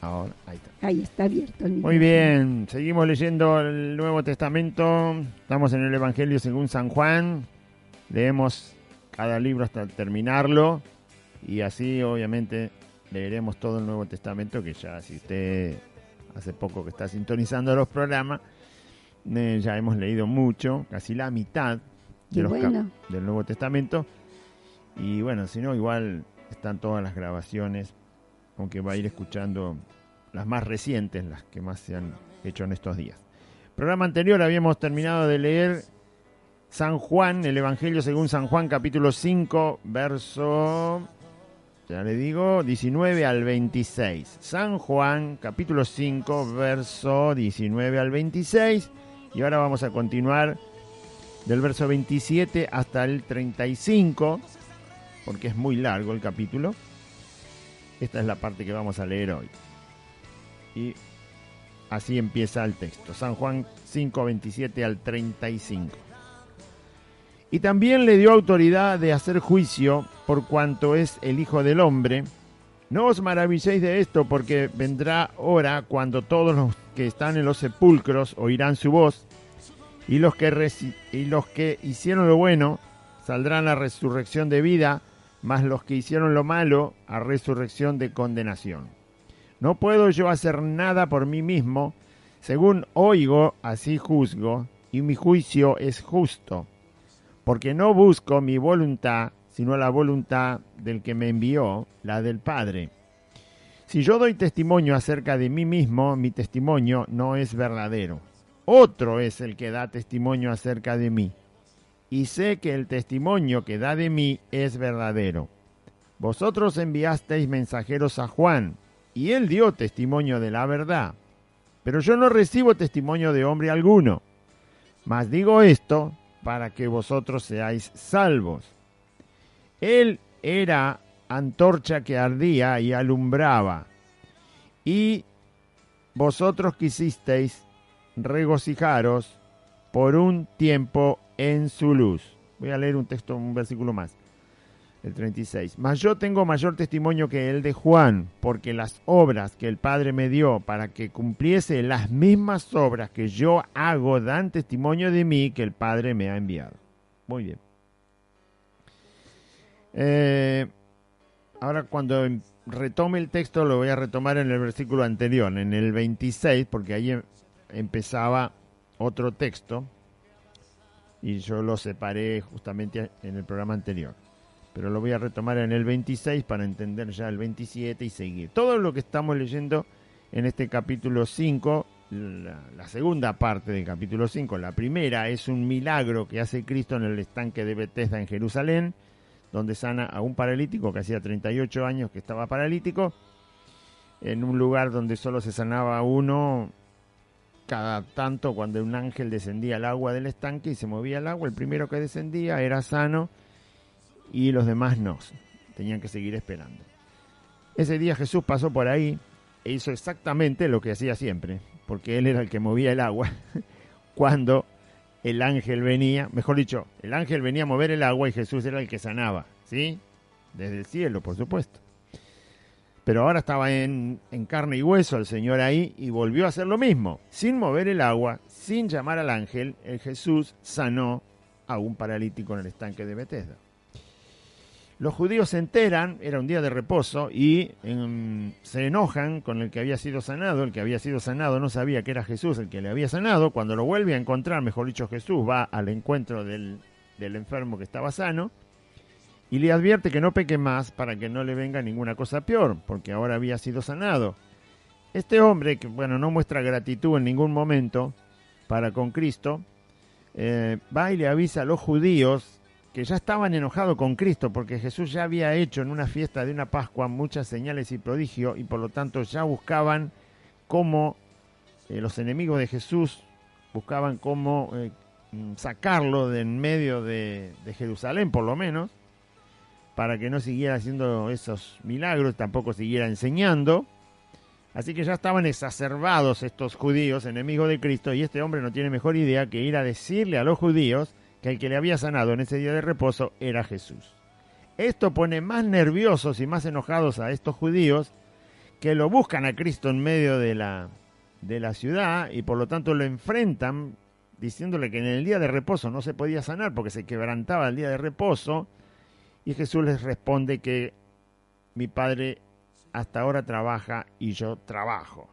Ahora, ahí está. Ahí está abierto el micrófono. Muy bien, seguimos leyendo el Nuevo Testamento. Estamos en el Evangelio según San Juan. Leemos cada libro hasta terminarlo. Y así, obviamente, leeremos todo el Nuevo Testamento, que ya, si usted hace poco que está sintonizando los programas, ya hemos leído mucho, casi la mitad de del Nuevo Testamento. Y bueno, si no, igual están todas las grabaciones, aunque va a ir escuchando las más recientes, las que más se han hecho en estos días. Programa anterior habíamos terminado de leer San Juan, el Evangelio según San Juan, capítulo 5, verso, ya le digo, 19 al 26. San Juan, capítulo 5, verso 19 al 26. Y ahora vamos a continuar del verso 27 hasta el 35, porque es muy largo el capítulo. Esta es la parte que vamos a leer hoy. Y así empieza el texto. San Juan 5, 27 al 35. Y también le dio autoridad de hacer juicio por cuanto es el Hijo del Hombre. No os maravilléis de esto, porque vendrá hora cuando todos los que están en los sepulcros oirán su voz, y los que hicieron lo bueno saldrán a resurrección de vida, mas los que hicieron lo malo a resurrección de condenación. No puedo yo hacer nada por mí mismo, según oigo, así juzgo, y mi juicio es justo, porque no busco mi voluntad, sino la voluntad del que me envió, la del Padre. Si yo doy testimonio acerca de mí mismo, mi testimonio no es verdadero. Otro es el que da testimonio acerca de mí, y sé que el testimonio que da de mí es verdadero. Vosotros enviasteis mensajeros a Juan, y él dio testimonio de la verdad. Pero yo no recibo testimonio de hombre alguno. Mas digo esto para que vosotros seáis salvos. Él era antorcha que ardía y alumbraba, y vosotros quisisteis regocijaros por un tiempo en su luz. Voy a leer un versículo más. El 36. Mas yo tengo mayor testimonio que el de Juan, porque las obras que el Padre me dio para que cumpliese las mismas obras que yo hago dan testimonio de mí que el Padre me ha enviado. Muy bien. Ahora cuando retome el texto lo voy a retomar en el versículo anterior, en el 26, porque ahí empezaba otro texto y yo lo separé justamente en el programa anterior. Pero lo voy a retomar en el 26 para entender ya el 27 y seguir. Todo lo que estamos leyendo en este capítulo 5, la segunda parte del capítulo 5, la primera es un milagro que hace Cristo en el estanque de Betesda en Jerusalén, donde sana a un paralítico que hacía 38 años que estaba paralítico, en un lugar donde solo se sanaba uno cada tanto cuando un ángel descendía al agua del estanque y se movía el agua. El primero que descendía era sano, y los demás no, tenían que seguir esperando. Ese día Jesús pasó por ahí e hizo exactamente lo que hacía siempre, porque él era el que movía el agua cuando el ángel venía, mejor dicho, el ángel venía a mover el agua y Jesús era el que sanaba, ¿sí? Desde el cielo, por supuesto. Pero ahora estaba en carne y hueso el Señor ahí y volvió a hacer lo mismo. Sin mover el agua, sin llamar al ángel, el Jesús sanó a un paralítico en el estanque de Betesda. Los judíos se enteran, era un día de reposo, y se enojan con el que había sido sanado. El que había sido sanado no sabía que era Jesús el que le había sanado. Cuando lo vuelve a encontrar, mejor dicho, Jesús va al encuentro del enfermo que estaba sano y le advierte que no peque más para que no le venga ninguna cosa peor, porque ahora había sido sanado. Este hombre, que bueno, no muestra gratitud en ningún momento para con Cristo, va y le avisa a los judíos que ya estaban enojados con Cristo, porque Jesús ya había hecho en una fiesta de una Pascua muchas señales y prodigios, y por lo tanto ya buscaban cómo, los enemigos de Jesús buscaban cómo sacarlo de en medio de Jerusalén, por lo menos, para que no siguiera haciendo esos milagros, tampoco siguiera enseñando. Así que ya estaban exacerbados estos judíos, enemigos de Cristo, y este hombre no tiene mejor idea que ir a decirle a los judíos que el que le había sanado en ese día de reposo era Jesús. Esto pone más nerviosos y más enojados a estos judíos, que lo buscan a Cristo en medio de la ciudad y por lo tanto lo enfrentan diciéndole que en el día de reposo no se podía sanar porque se quebrantaba el día de reposo, y Jesús les responde que mi Padre hasta ahora trabaja y yo trabajo.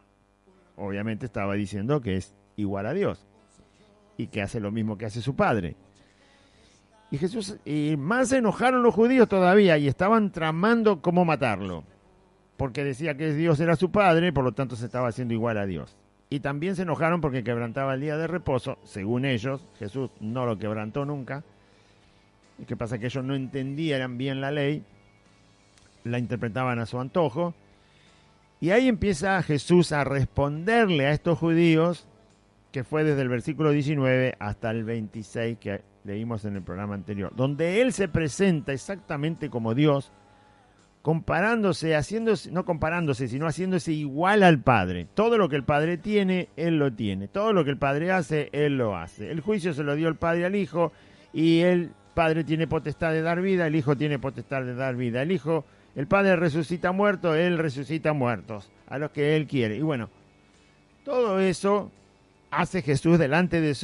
Obviamente estaba diciendo que es igual a Dios y que hace lo mismo que hace su Padre. Y más se enojaron los judíos todavía y estaban tramando cómo matarlo, porque decía que Dios era su Padre, por lo tanto se estaba haciendo igual a Dios. Y también se enojaron porque quebrantaba el día de reposo, según ellos. Jesús no lo quebrantó nunca. ¿Y qué pasa? Que ellos no entendían bien la ley, la interpretaban a su antojo. Y ahí empieza Jesús a responderle a estos judíos, que fue desde el versículo 19 hasta el 26 que leímos en el programa anterior, donde Él se presenta exactamente como Dios, comparándose, no comparándose, sino haciéndose igual al Padre. Todo lo que el Padre tiene, Él lo tiene. Todo lo que el Padre hace, Él lo hace. El juicio se lo dio el Padre al Hijo, y el Padre tiene potestad de dar vida, el Hijo tiene potestad de dar vida. El Padre resucita muertos, Él resucita muertos, a los que Él quiere. Y bueno, todo eso hace Jesús delante de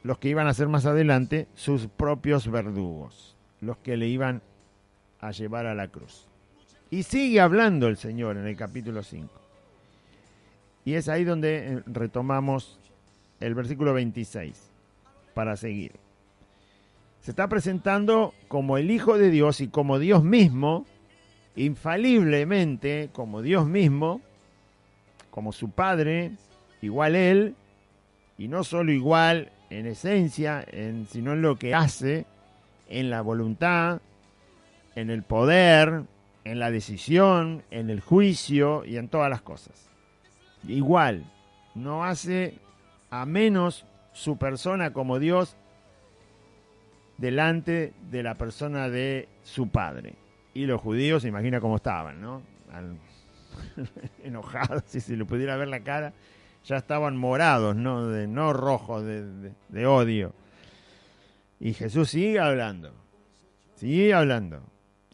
los que iban a ser más adelante, sus propios verdugos, los que le iban a llevar a la cruz. Y sigue hablando el Señor en el capítulo 5. Y es ahí donde retomamos el versículo 26 para seguir. Se está presentando como el Hijo de Dios y como Dios mismo, infaliblemente como Dios mismo, como su Padre, igual Él, y no solo igual en esencia, sino en lo que hace, en la voluntad, en el poder, en la decisión, en el juicio y en todas las cosas. Igual, no hace a menos su persona como Dios delante de la persona de su Padre. Y los judíos, se imagina cómo estaban, ¿no? Enojados, si se le pudiera ver la cara, ya estaban morados, no rojos de odio. Y Jesús sigue hablando.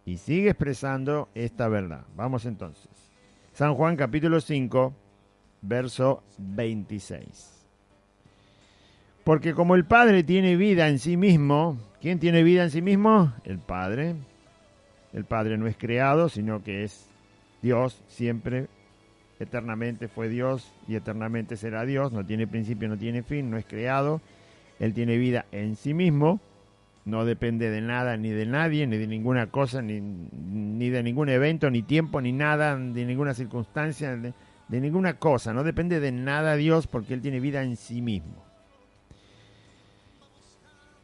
Y sigue expresando esta verdad. Vamos entonces. San Juan capítulo 5, verso 26. Porque como el Padre tiene vida en sí mismo, ¿quién tiene vida en sí mismo? El Padre. El Padre no es creado, sino que es Dios, siempre, eternamente fue Dios y eternamente será Dios. No tiene principio, no tiene fin, no es creado. Él tiene vida en sí mismo. No depende de nada, ni de nadie, ni de ninguna cosa, ni de ningún evento, ni tiempo, ni nada, de ninguna circunstancia, de ninguna cosa. No depende de nada Dios porque Él tiene vida en sí mismo.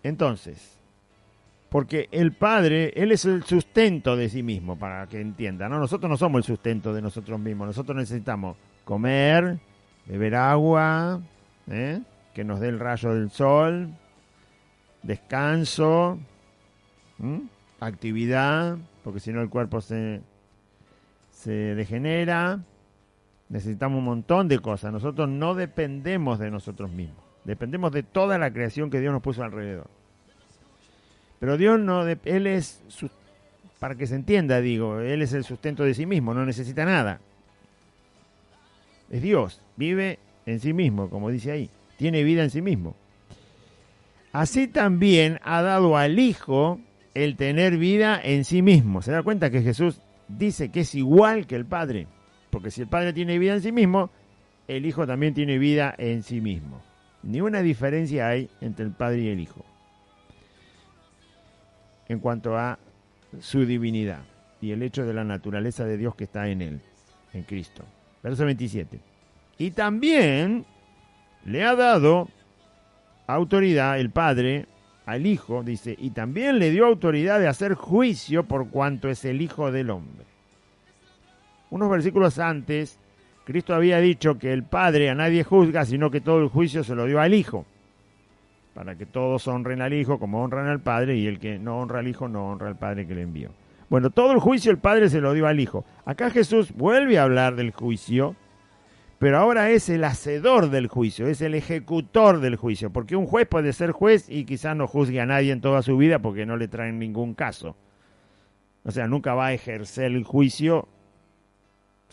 Entonces, porque el Padre, Él es el sustento de sí mismo, para que entiendan, ¿no? Nosotros no somos el sustento de nosotros mismos. Nosotros necesitamos comer, beber agua, que nos dé el rayo del sol, descanso, actividad, porque si no el cuerpo se degenera. Necesitamos un montón de cosas. Nosotros no dependemos de nosotros mismos, dependemos de toda la creación que Dios nos puso alrededor. Pero Dios Él es, para que se entienda, Él es el sustento de sí mismo, no necesita nada. Es Dios, vive en sí mismo, como dice ahí, tiene vida en sí mismo. Así también ha dado al Hijo el tener vida en sí mismo. ¿Se da cuenta que Jesús dice que es igual que el Padre? Porque si el Padre tiene vida en sí mismo, el Hijo también tiene vida en sí mismo. Ni una diferencia hay entre el Padre y el Hijo en cuanto a su divinidad y el hecho de la naturaleza de Dios que está en Él, en Cristo. Verso 27. Y también le ha dado autoridad el Padre al Hijo, dice, y también le dio autoridad de hacer juicio por cuanto es el Hijo del Hombre. Unos versículos antes, Cristo había dicho que el Padre a nadie juzga, sino que todo el juicio se lo dio al Hijo, para que todos honren al Hijo como honran al Padre, y el que no honra al Hijo no honra al Padre que le envió. Bueno, todo el juicio el Padre se lo dio al Hijo. Acá Jesús vuelve a hablar del juicio, pero ahora es el hacedor del juicio, es el ejecutor del juicio, porque un juez puede ser juez y quizás no juzgue a nadie en toda su vida porque no le traen ningún caso. O sea, nunca va a ejercer el juicio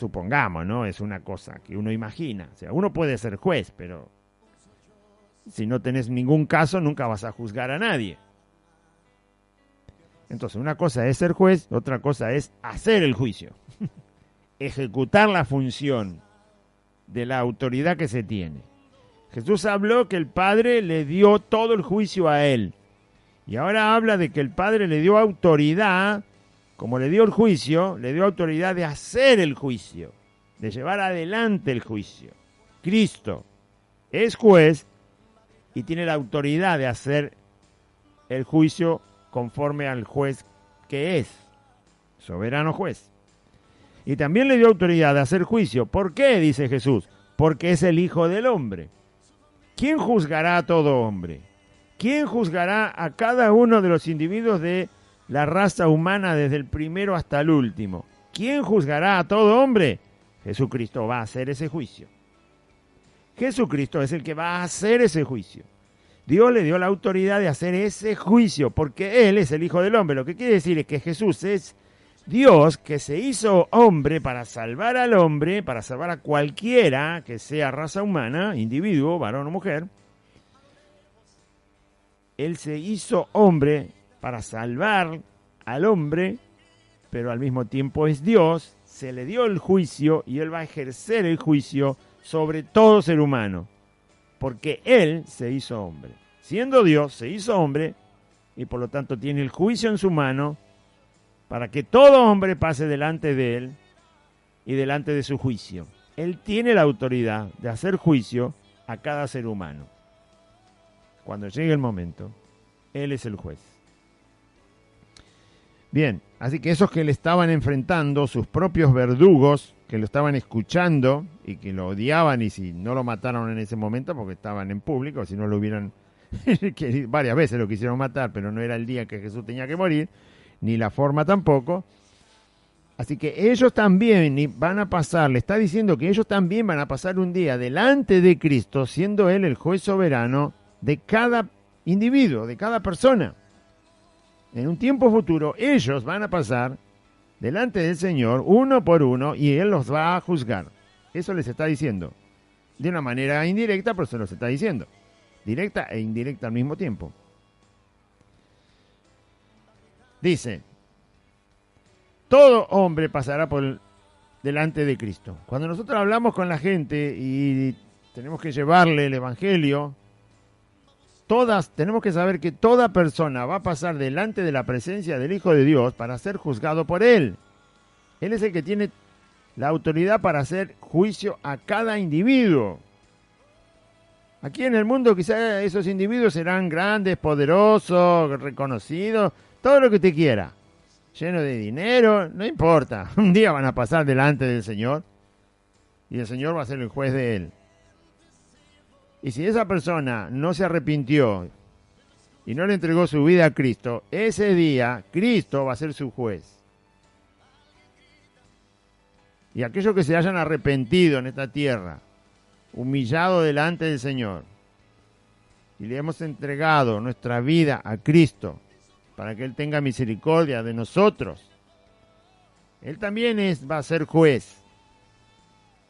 supongamos, ¿no? Es una cosa que uno imagina. O sea, uno puede ser juez, pero si no tenés ningún caso, nunca vas a juzgar a nadie. Entonces, una cosa es ser juez, otra cosa es hacer el juicio. Ejecutar la función de la autoridad que se tiene. Jesús habló que el Padre le dio todo el juicio a él. Y ahora habla de que el Padre le dio autoridad, como le dio el juicio, le dio autoridad de hacer el juicio, de llevar adelante el juicio. Cristo es juez y tiene la autoridad de hacer el juicio conforme al juez que es, soberano juez. Y también le dio autoridad de hacer juicio. ¿Por qué? Dice Jesús. Porque es el Hijo del Hombre. ¿Quién juzgará a todo hombre? ¿Quién juzgará a cada uno de los individuos de la raza humana desde el primero hasta el último? ¿Quién juzgará a todo hombre? Jesucristo va a hacer ese juicio. Jesucristo es el que va a hacer ese juicio. Dios le dio la autoridad de hacer ese juicio porque Él es el Hijo del Hombre. Lo que quiere decir es que Jesús es Dios que se hizo hombre para salvar al hombre, para salvar a cualquiera que sea raza humana, individuo, varón o mujer. Él se hizo hombre para salvar al hombre, pero al mismo tiempo es Dios, se le dio el juicio y Él va a ejercer el juicio sobre todo ser humano, porque Él se hizo hombre. Siendo Dios, se hizo hombre y por lo tanto tiene el juicio en su mano para que todo hombre pase delante de Él y delante de su juicio. Él tiene la autoridad de hacer juicio a cada ser humano. Cuando llegue el momento, Él es el juez. Bien, así que esos que le estaban enfrentando, sus propios verdugos, que lo estaban escuchando y que lo odiaban, y si no lo mataron en ese momento porque estaban en público, si no lo hubieran, que varias veces lo quisieron matar, pero no era el día que Jesús tenía que morir, ni la forma tampoco. Así que ellos también van a pasar, le está diciendo que ellos también van a pasar un día delante de Cristo, siendo Él el juez soberano de cada individuo, de cada persona. En un tiempo futuro, ellos van a pasar delante del Señor, uno por uno, y Él los va a juzgar. Eso les está diciendo. De una manera indirecta, pero se los está diciendo. Directa e indirecta al mismo tiempo. Dice, todo hombre pasará por delante de Cristo. Cuando nosotros hablamos con la gente y tenemos que llevarle el Evangelio, tenemos que saber que toda persona va a pasar delante de la presencia del Hijo de Dios para ser juzgado por Él. Él es el que tiene la autoridad para hacer juicio a cada individuo. Aquí en el mundo quizás esos individuos serán grandes, poderosos, reconocidos, todo lo que usted quiera, lleno de dinero, no importa. Un día van a pasar delante del Señor y el Señor va a ser el juez de él. Y si esa persona no se arrepintió y no le entregó su vida a Cristo, ese día Cristo va a ser su juez. Y aquellos que se hayan arrepentido en esta tierra, humillado delante del Señor, y le hemos entregado nuestra vida a Cristo para que Él tenga misericordia de nosotros, Él también va a ser juez,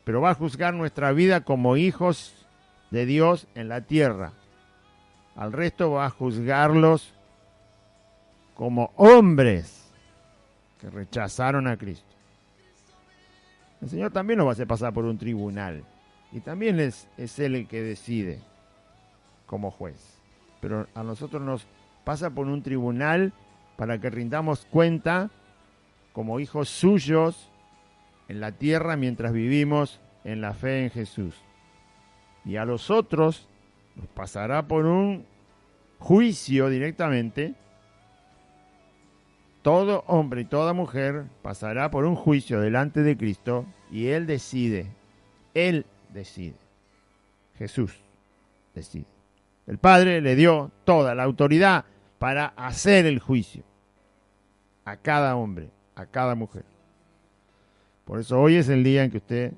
pero va a juzgar nuestra vida como hijos de Dios en la tierra. Al resto va a juzgarlos como hombres que rechazaron a Cristo. El Señor también nos va a hacer pasar por un tribunal y también es Él el que decide como juez. Pero a nosotros nos pasa por un tribunal para que rindamos cuenta como hijos suyos en la tierra mientras vivimos en la fe en Jesús. Y a los otros nos pasará por un juicio directamente. Todo hombre y toda mujer pasará por un juicio delante de Cristo y Él decide. Él decide. Jesús decide. El Padre le dio toda la autoridad para hacer el juicio a cada hombre, a cada mujer. Por eso hoy es el día en que usted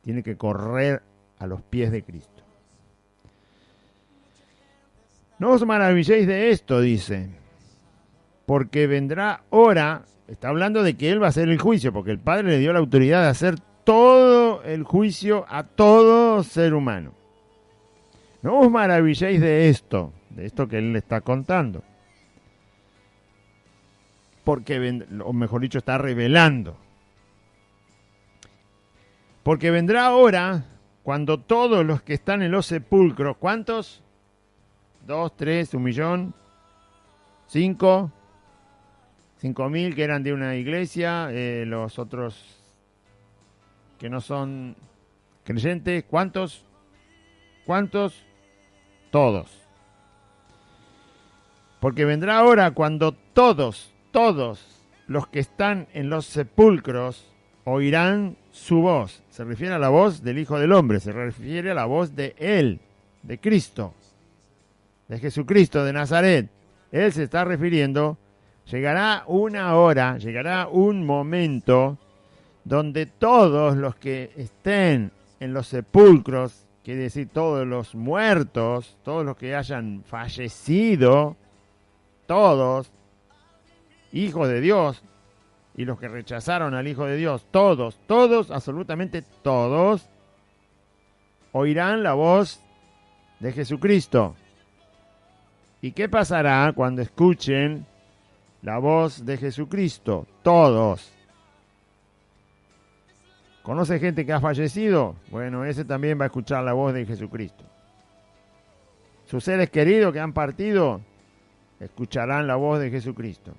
tiene que correr a los pies de Cristo. No os maravilléis de esto, dice, porque vendrá hora está hablando de que Él va a hacer el juicio, porque el Padre le dio la autoridad de hacer todo el juicio a todo ser humano. No os maravilléis de esto que Él le está contando. Porque, o mejor dicho, está revelando. Porque vendrá ahora cuando todos los que están en los sepulcros, ¿cuántos? 2, 3, 1.000.000, 5, 5.000 que eran de una iglesia, los otros que no son creyentes, ¿cuántos? ¿Cuántos? Todos. Porque vendrá ahora cuando todos los que están en los sepulcros oirán su voz. Se refiere a la voz del Hijo del Hombre, se refiere a la voz de Él, de Cristo, de Jesucristo de Nazaret. Él se está refiriendo, llegará una hora, llegará un momento donde todos los que estén en los sepulcros, quiere decir todos los muertos, todos los que hayan fallecido, todos, hijos de Dios, y los que rechazaron al Hijo de Dios, todos, absolutamente todos, oirán la voz de Jesucristo. ¿Y qué pasará cuando escuchen la voz de Jesucristo? Todos. ¿Conoce gente que ha fallecido? Bueno, ese también va a escuchar la voz de Jesucristo. Sus seres queridos que han partido escucharán la voz de Jesucristo.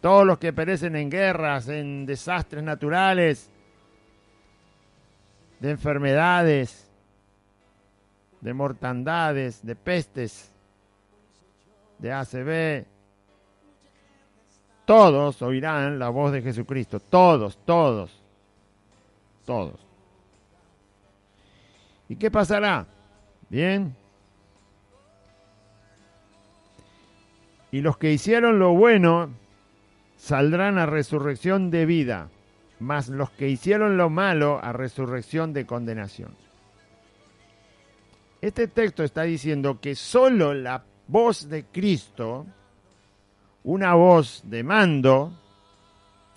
Todos los que perecen en guerras, en desastres naturales, de enfermedades, de mortandades, de pestes, de ACV, todos oirán la voz de Jesucristo. Todos. ¿Y qué pasará? Bien. Y los que hicieron lo bueno saldrán a resurrección de vida, mas los que hicieron lo malo a resurrección de condenación. Este texto está diciendo que solo la voz de Cristo, una voz de mando,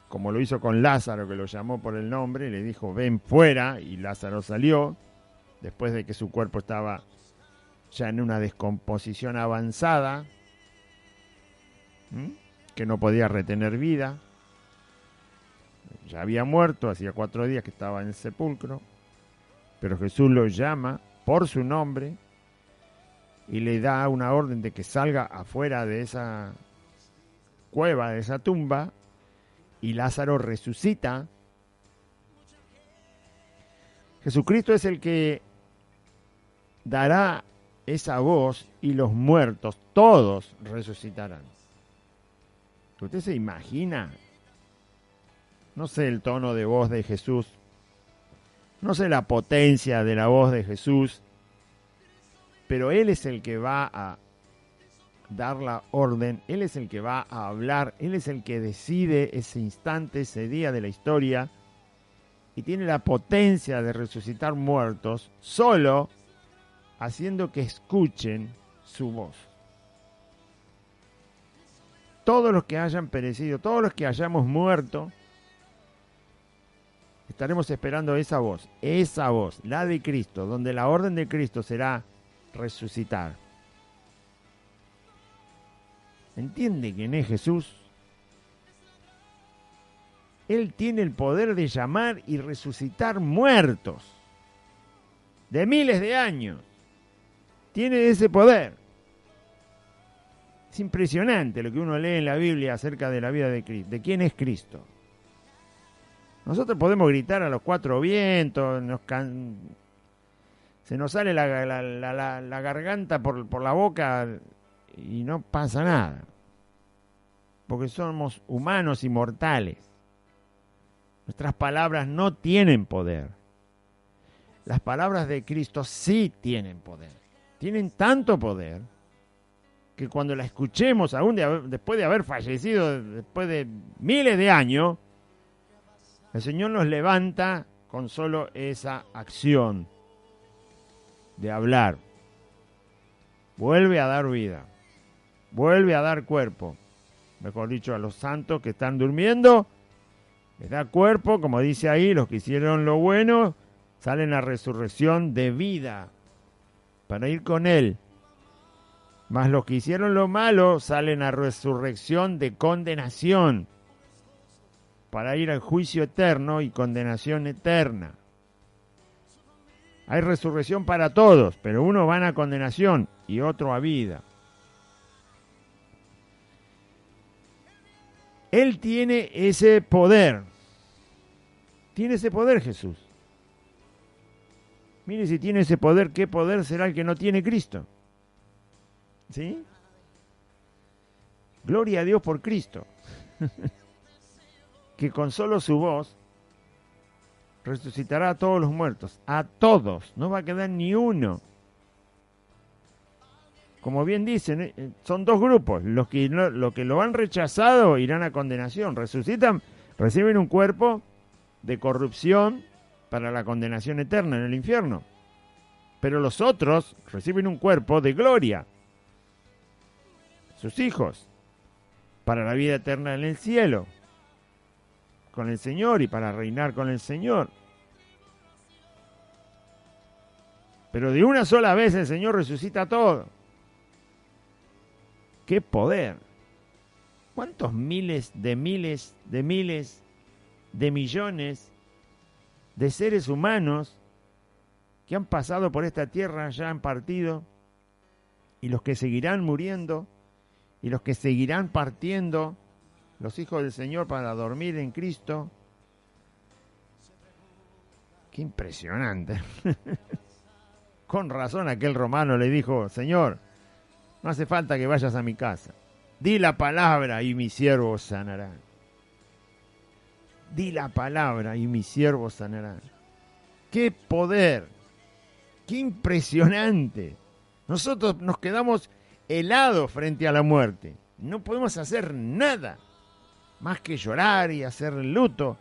como lo hizo con Lázaro, que lo llamó por el nombre y le dijo ven fuera, y Lázaro salió después de que su cuerpo estaba ya en una descomposición avanzada, que no podía retener vida, ya había muerto, hacía 4 días que estaba en el sepulcro, pero Jesús lo llama por su nombre y le da una orden de que salga afuera de esa cueva, de esa tumba, y Lázaro resucita. Jesucristo es el que dará esa voz y los muertos, todos resucitarán. ¿Usted se imagina? No sé el tono de voz de Jesús, no sé la potencia de la voz de Jesús, pero Él es el que va a dar la orden, Él es el que va a hablar, Él es el que decide ese instante, ese día de la historia, y tiene la potencia de resucitar muertos solo haciendo que escuchen su voz. Todos los que hayan perecido, todos los que hayamos muerto, estaremos esperando esa voz, la de Cristo, donde la orden de Cristo será resucitar. ¿Entiende quién es Jesús? Él tiene el poder de llamar y resucitar muertos de miles de años. Tiene ese poder. Es impresionante lo que uno lee en la Biblia acerca de la vida de Cristo, de quién es Cristo. Nosotros podemos gritar a los 4 vientos, se nos sale la garganta por la boca y no pasa nada, porque somos humanos y mortales. Nuestras palabras no tienen poder. Las palabras de Cristo sí tienen poder. Tienen tanto poder que cuando la escuchemos, aún después de haber fallecido, después de miles de años, el Señor nos levanta con solo esa acción de hablar. Vuelve a dar vida, vuelve a dar cuerpo, mejor dicho, a los santos que están durmiendo, les da cuerpo, como dice ahí, los que hicieron lo bueno, salen a resurrección de vida, para ir con Él. Mas los que hicieron lo malo, salen a resurrección de condenación, para ir al juicio eterno y condenación eterna. Hay resurrección para todos, pero unos van a condenación y otro a vida. Él tiene ese poder. Tiene ese poder Jesús. Mire si tiene ese poder, ¿qué poder será el que no tiene Cristo? ¿Sí? Gloria a Dios por Cristo. Que con solo su voz resucitará a todos los muertos. A todos. No va a quedar ni uno. Como bien dicen, son dos grupos. Los que lo han rechazado irán a condenación. Resucitan, reciben un cuerpo de corrupción para la condenación eterna en el infierno. Pero los otros reciben un cuerpo de gloria. Sus hijos. Para la vida eterna en el cielo. Con el Señor y para reinar con el Señor. Pero de una sola vez el Señor resucita todo. ¡Qué poder! ¿Cuántos miles de millones de seres humanos que han pasado por esta tierra ya han partido? Y los que seguirán muriendo, y los que seguirán partiendo, los hijos del Señor para dormir en Cristo. ¡Qué impresionante! Con razón aquel romano le dijo: Señor, no hace falta que vayas a mi casa. Di la palabra y mi siervo sanará. Di la palabra y mi siervo sanará. ¡Qué poder! ¡Qué impresionante! Nosotros nos quedamos helados frente a la muerte. No podemos hacer nada más que llorar y hacer luto.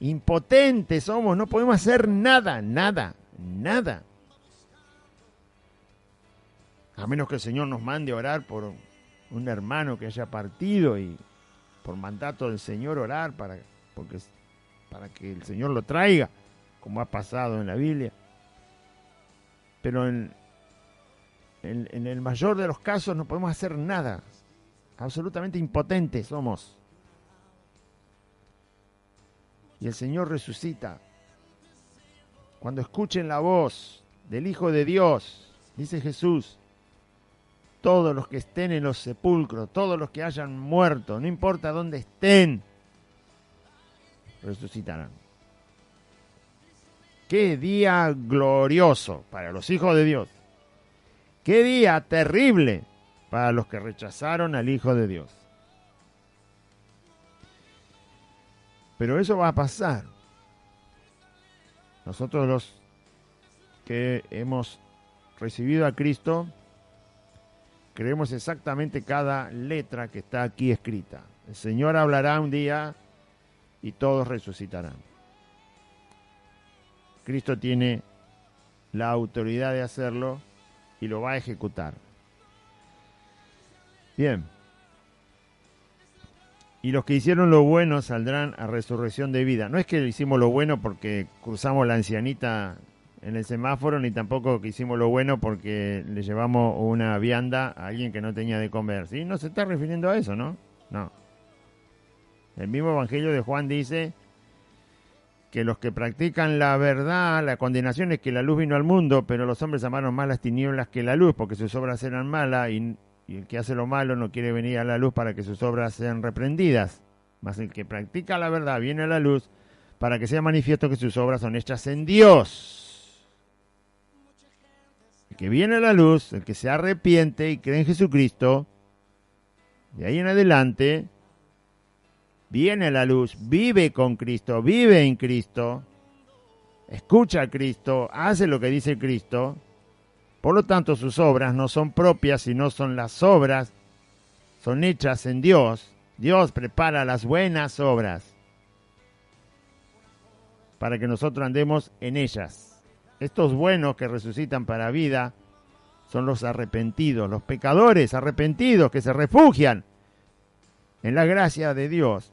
Impotentes somos, no podemos hacer nada. A menos que el Señor nos mande a orar por un hermano que haya partido y por mandato del Señor orar para que el Señor lo traiga, como ha pasado en la Biblia. Pero en el mayor de los casos no podemos hacer nada. Absolutamente impotentes somos. Y el Señor resucita. Cuando escuchen la voz del Hijo de Dios, dice Jesús, todos los que estén en los sepulcros, todos los que hayan muerto, no importa dónde estén, resucitarán. ¡Qué día glorioso para los hijos de Dios! ¡Qué día terrible para los que rechazaron al Hijo de Dios! Pero eso va a pasar. Nosotros los que hemos recibido a Cristo, creemos exactamente cada letra que está aquí escrita. El Señor hablará un día y todos resucitarán. Cristo tiene la autoridad de hacerlo y lo va a ejecutar. Bien. Y los que hicieron lo bueno saldrán a resurrección de vida. No es que hicimos lo bueno porque cruzamos la ancianita en el semáforo, ni tampoco que hicimos lo bueno porque le llevamos una vianda a alguien que no tenía de comer. ¿Sí? No se está refiriendo a eso, ¿no? No. El mismo Evangelio de Juan dice que los que practican la verdad, la condenación es que la luz vino al mundo, pero los hombres amaron más las tinieblas que la luz, porque sus obras eran malas, y el que hace lo malo no quiere venir a la luz para que sus obras sean reprendidas. Mas el que practica la verdad viene a la luz para que sea manifiesto que sus obras son hechas en Dios. El que viene a la luz, el que se arrepiente y cree en Jesucristo, de ahí en adelante viene a la luz, vive con Cristo, vive en Cristo, escucha a Cristo, hace lo que dice Cristo. Por lo tanto, sus obras no son propias, sino son las obras, son hechas en Dios. Dios prepara las buenas obras para que nosotros andemos en ellas. Estos buenos que resucitan para vida son los arrepentidos, los pecadores arrepentidos que se refugian en la gracia de Dios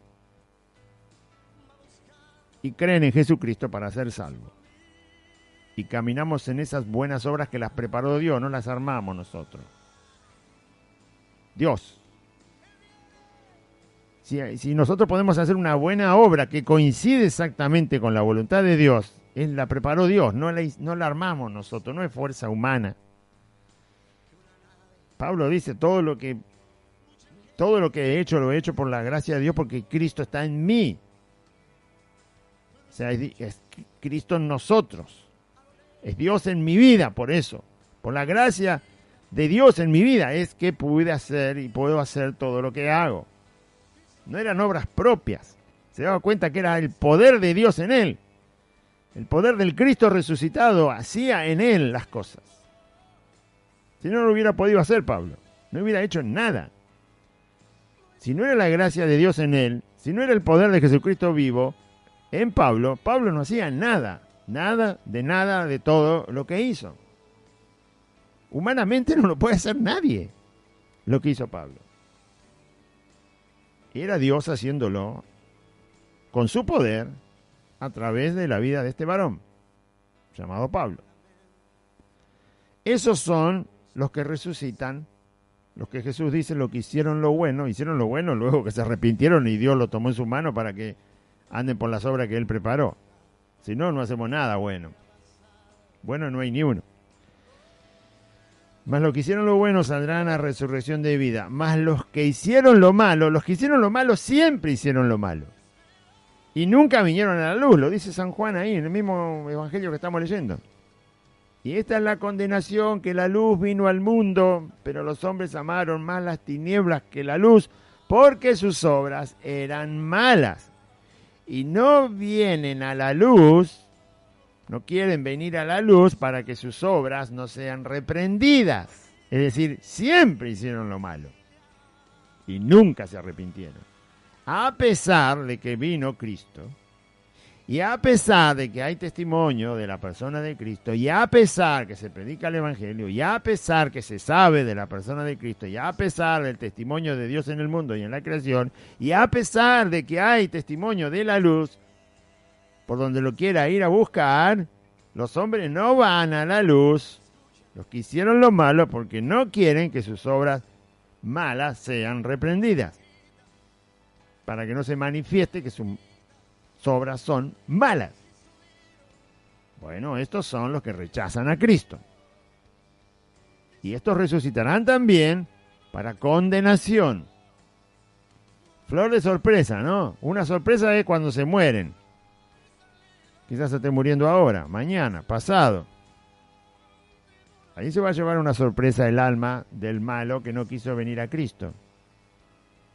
y creen en Jesucristo para ser salvos. Y caminamos en esas buenas obras que las preparó Dios, no las armamos nosotros. Dios. Si nosotros podemos hacer una buena obra que coincide exactamente con la voluntad de Dios, la preparó Dios, no la armamos nosotros, no es fuerza humana. Pablo dice, todo lo que he hecho, lo he hecho por la gracia de Dios, porque Cristo está en mí. O sea, es Cristo en nosotros. Es Dios en mi vida, por eso. Por la gracia de Dios en mi vida es que pude hacer y puedo hacer todo lo que hago. No eran obras propias. Se daba cuenta que era el poder de Dios en él. El poder del Cristo resucitado hacía en él las cosas. Si no, no lo hubiera podido hacer Pablo. No hubiera hecho nada. Si no era la gracia de Dios en él, si no era el poder de Jesucristo vivo en Pablo, Pablo no hacía nada. Nada de todo lo que hizo. Humanamente no lo puede hacer nadie lo que hizo Pablo. Era Dios haciéndolo con su poder a través de la vida de este varón llamado Pablo. Esos son los que resucitan, los que Jesús dice lo que hicieron lo bueno luego que se arrepintieron y Dios lo tomó en su mano para que anden por las obras que Él preparó. Si no, no hacemos nada bueno. Bueno, no hay ni uno. Mas los que hicieron lo bueno saldrán a resurrección de vida. Mas los que hicieron lo malo siempre hicieron lo malo. Y nunca vinieron a la luz, lo dice San Juan ahí, en el mismo evangelio que estamos leyendo. Y esta es la condenación, que la luz vino al mundo, pero los hombres amaron más las tinieblas que la luz, porque sus obras eran malas. Y no vienen a la luz, no quieren venir a la luz para que sus obras no sean reprendidas. Es decir, siempre hicieron lo malo y nunca se arrepintieron. A pesar de que vino Cristo, y a pesar de que hay testimonio de la persona de Cristo, y a pesar que se predica el Evangelio, y a pesar que se sabe de la persona de Cristo, y a pesar del testimonio de Dios en el mundo y en la creación, y a pesar de que hay testimonio de la luz, por donde lo quiera ir a buscar, los hombres no van a la luz, los que hicieron lo malo, porque no quieren que sus obras malas sean reprendidas, para que no se manifieste que sus obras son malas. Bueno, estos son los que rechazan a Cristo. Y estos resucitarán también para condenación. Flor de sorpresa, ¿no? Una sorpresa es cuando se mueren. Quizás se esté muriendo ahora, mañana, pasado. Ahí se va a llevar una sorpresa el alma del malo que no quiso venir a Cristo.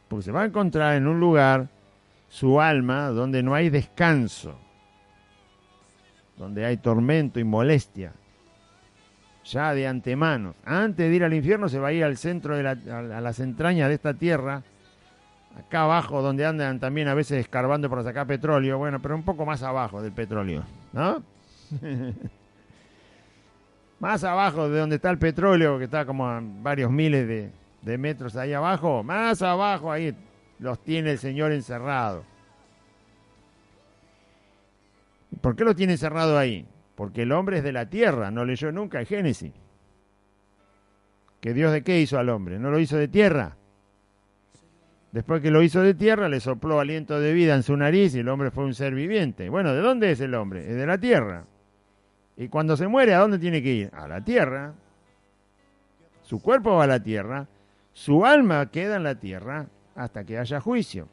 Porque se va a encontrar en un lugar su alma donde no hay descanso, donde hay tormento y molestia, ya de antemano. Antes de ir al infierno se va a ir al centro de a las entrañas de esta tierra, acá abajo donde andan también a veces escarbando para sacar petróleo, bueno, pero un poco más abajo del petróleo, ¿no? Más abajo de donde está el petróleo, que está como a varios miles de metros ahí abajo, más abajo ahí los tiene el Señor encerrados. ¿Por qué lo tiene encerrado ahí? Porque el hombre es de la tierra, no leyó nunca el Génesis. ¿Que Dios de qué hizo al hombre? ¿No lo hizo de tierra? Después que lo hizo de tierra, le sopló aliento de vida en su nariz y el hombre fue un ser viviente. Bueno, ¿de dónde es el hombre? Es de la tierra. Y cuando se muere, ¿a dónde tiene que ir? A la tierra. Su cuerpo va a la tierra, su alma queda en la tierra hasta que haya juicio.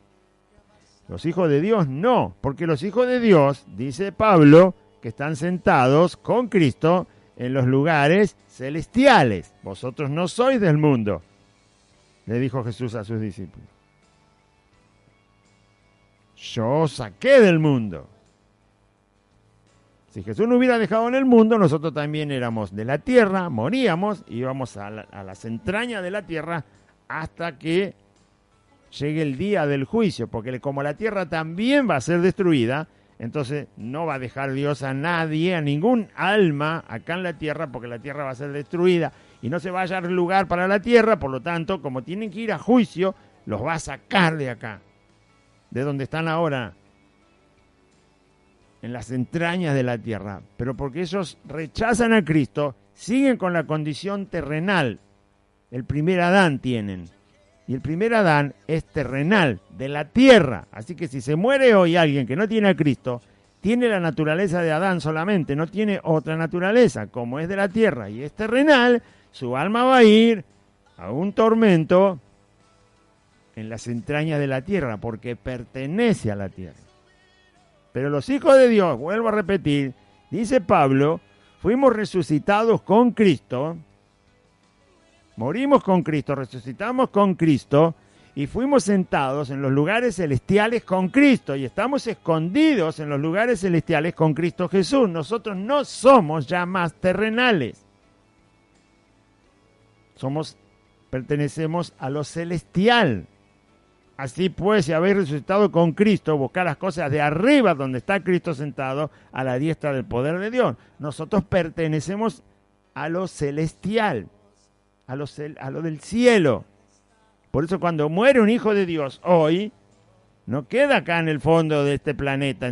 Los hijos de Dios no, porque los hijos de Dios, dice Pablo, que están sentados con Cristo en los lugares celestiales. Vosotros no sois del mundo, le dijo Jesús a sus discípulos. Yo os saqué del mundo. Si Jesús no hubiera dejado en el mundo, nosotros también éramos de la tierra, moríamos, íbamos a las entrañas de la tierra hasta que llegue el día del juicio, porque como la tierra también va a ser destruida, entonces no va a dejar Dios a nadie, a ningún alma acá en la tierra, porque la tierra va a ser destruida y no se va a hallar lugar para la tierra. Por lo tanto, como tienen que ir a juicio, los va a sacar de acá, de donde están ahora, en las entrañas de la tierra. Pero porque ellos rechazan a Cristo, siguen con la condición terrenal. El primer Adán tienen. Y el primer Adán es terrenal, de la tierra. Así que si se muere hoy alguien que no tiene a Cristo, tiene la naturaleza de Adán solamente, no tiene otra naturaleza. Como es de la tierra y es terrenal, su alma va a ir a un tormento en las entrañas de la tierra, porque pertenece a la tierra. Pero los hijos de Dios, vuelvo a repetir, dice Pablo, fuimos resucitados con Cristo, morimos con Cristo, resucitamos con Cristo y fuimos sentados en los lugares celestiales con Cristo y estamos escondidos en los lugares celestiales con Cristo Jesús. Nosotros no somos ya más terrenales. Pertenecemos a lo celestial. Así pues, si habéis resucitado con Cristo, buscad las cosas de arriba donde está Cristo sentado a la diestra del poder de Dios. Nosotros pertenecemos a lo celestial, a lo del cielo. Por eso cuando muere un hijo de Dios hoy, no queda acá en el fondo de este planeta,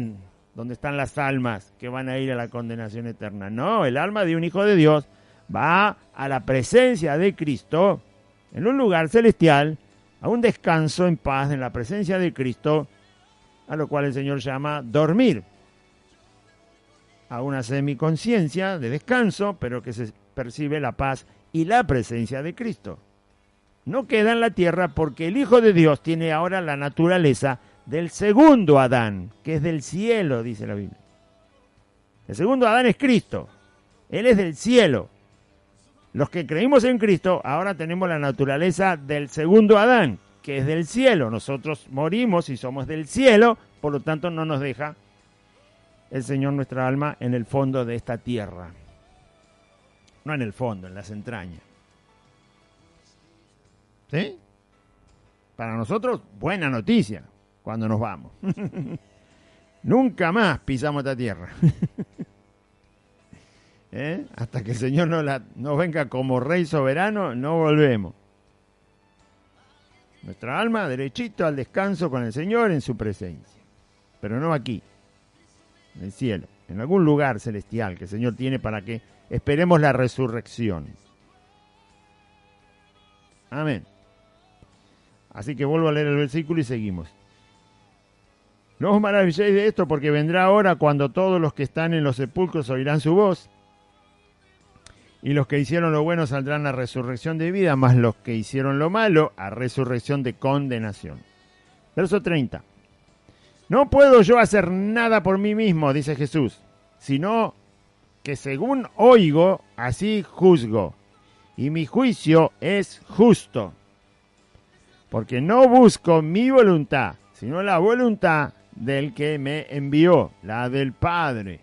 donde están las almas que van a ir a la condenación eterna. No, el alma de un hijo de Dios va a la presencia de Cristo, en un lugar celestial, a un descanso en paz en la presencia de Cristo, a lo cual el Señor llama dormir. A una semiconciencia de descanso, pero que se percibe la paz y la presencia de Cristo. No queda en la tierra porque el Hijo de Dios tiene ahora la naturaleza del segundo Adán, que es del cielo, dice la Biblia. El segundo Adán es Cristo. Él es del cielo. Los que creímos en Cristo ahora tenemos la naturaleza del segundo Adán, que es del cielo. Nosotros morimos y somos del cielo, por lo tanto no nos deja el Señor nuestra alma en el fondo de esta tierra. No en el fondo, en las entrañas. ¿Sí? Para nosotros, buena noticia cuando nos vamos. Nunca más pisamos esta tierra. Hasta que el Señor nos venga como Rey soberano, no volvemos. Nuestra alma derechito al descanso con el Señor en su presencia. Pero no aquí, en el cielo, en algún lugar celestial que el Señor tiene para que esperemos la resurrección. Amén. Así que vuelvo a leer el versículo y seguimos. No os maravilléis de esto, porque vendrá hora cuando todos los que están en los sepulcros oirán su voz, y los que hicieron lo bueno saldrán a resurrección de vida, mas los que hicieron lo malo a resurrección de condenación. Verso 30. No puedo yo hacer nada por mí mismo, dice Jesús, sino que según oigo, así juzgo, y mi juicio es justo. Porque no busco mi voluntad, sino la voluntad del que me envió, la del Padre.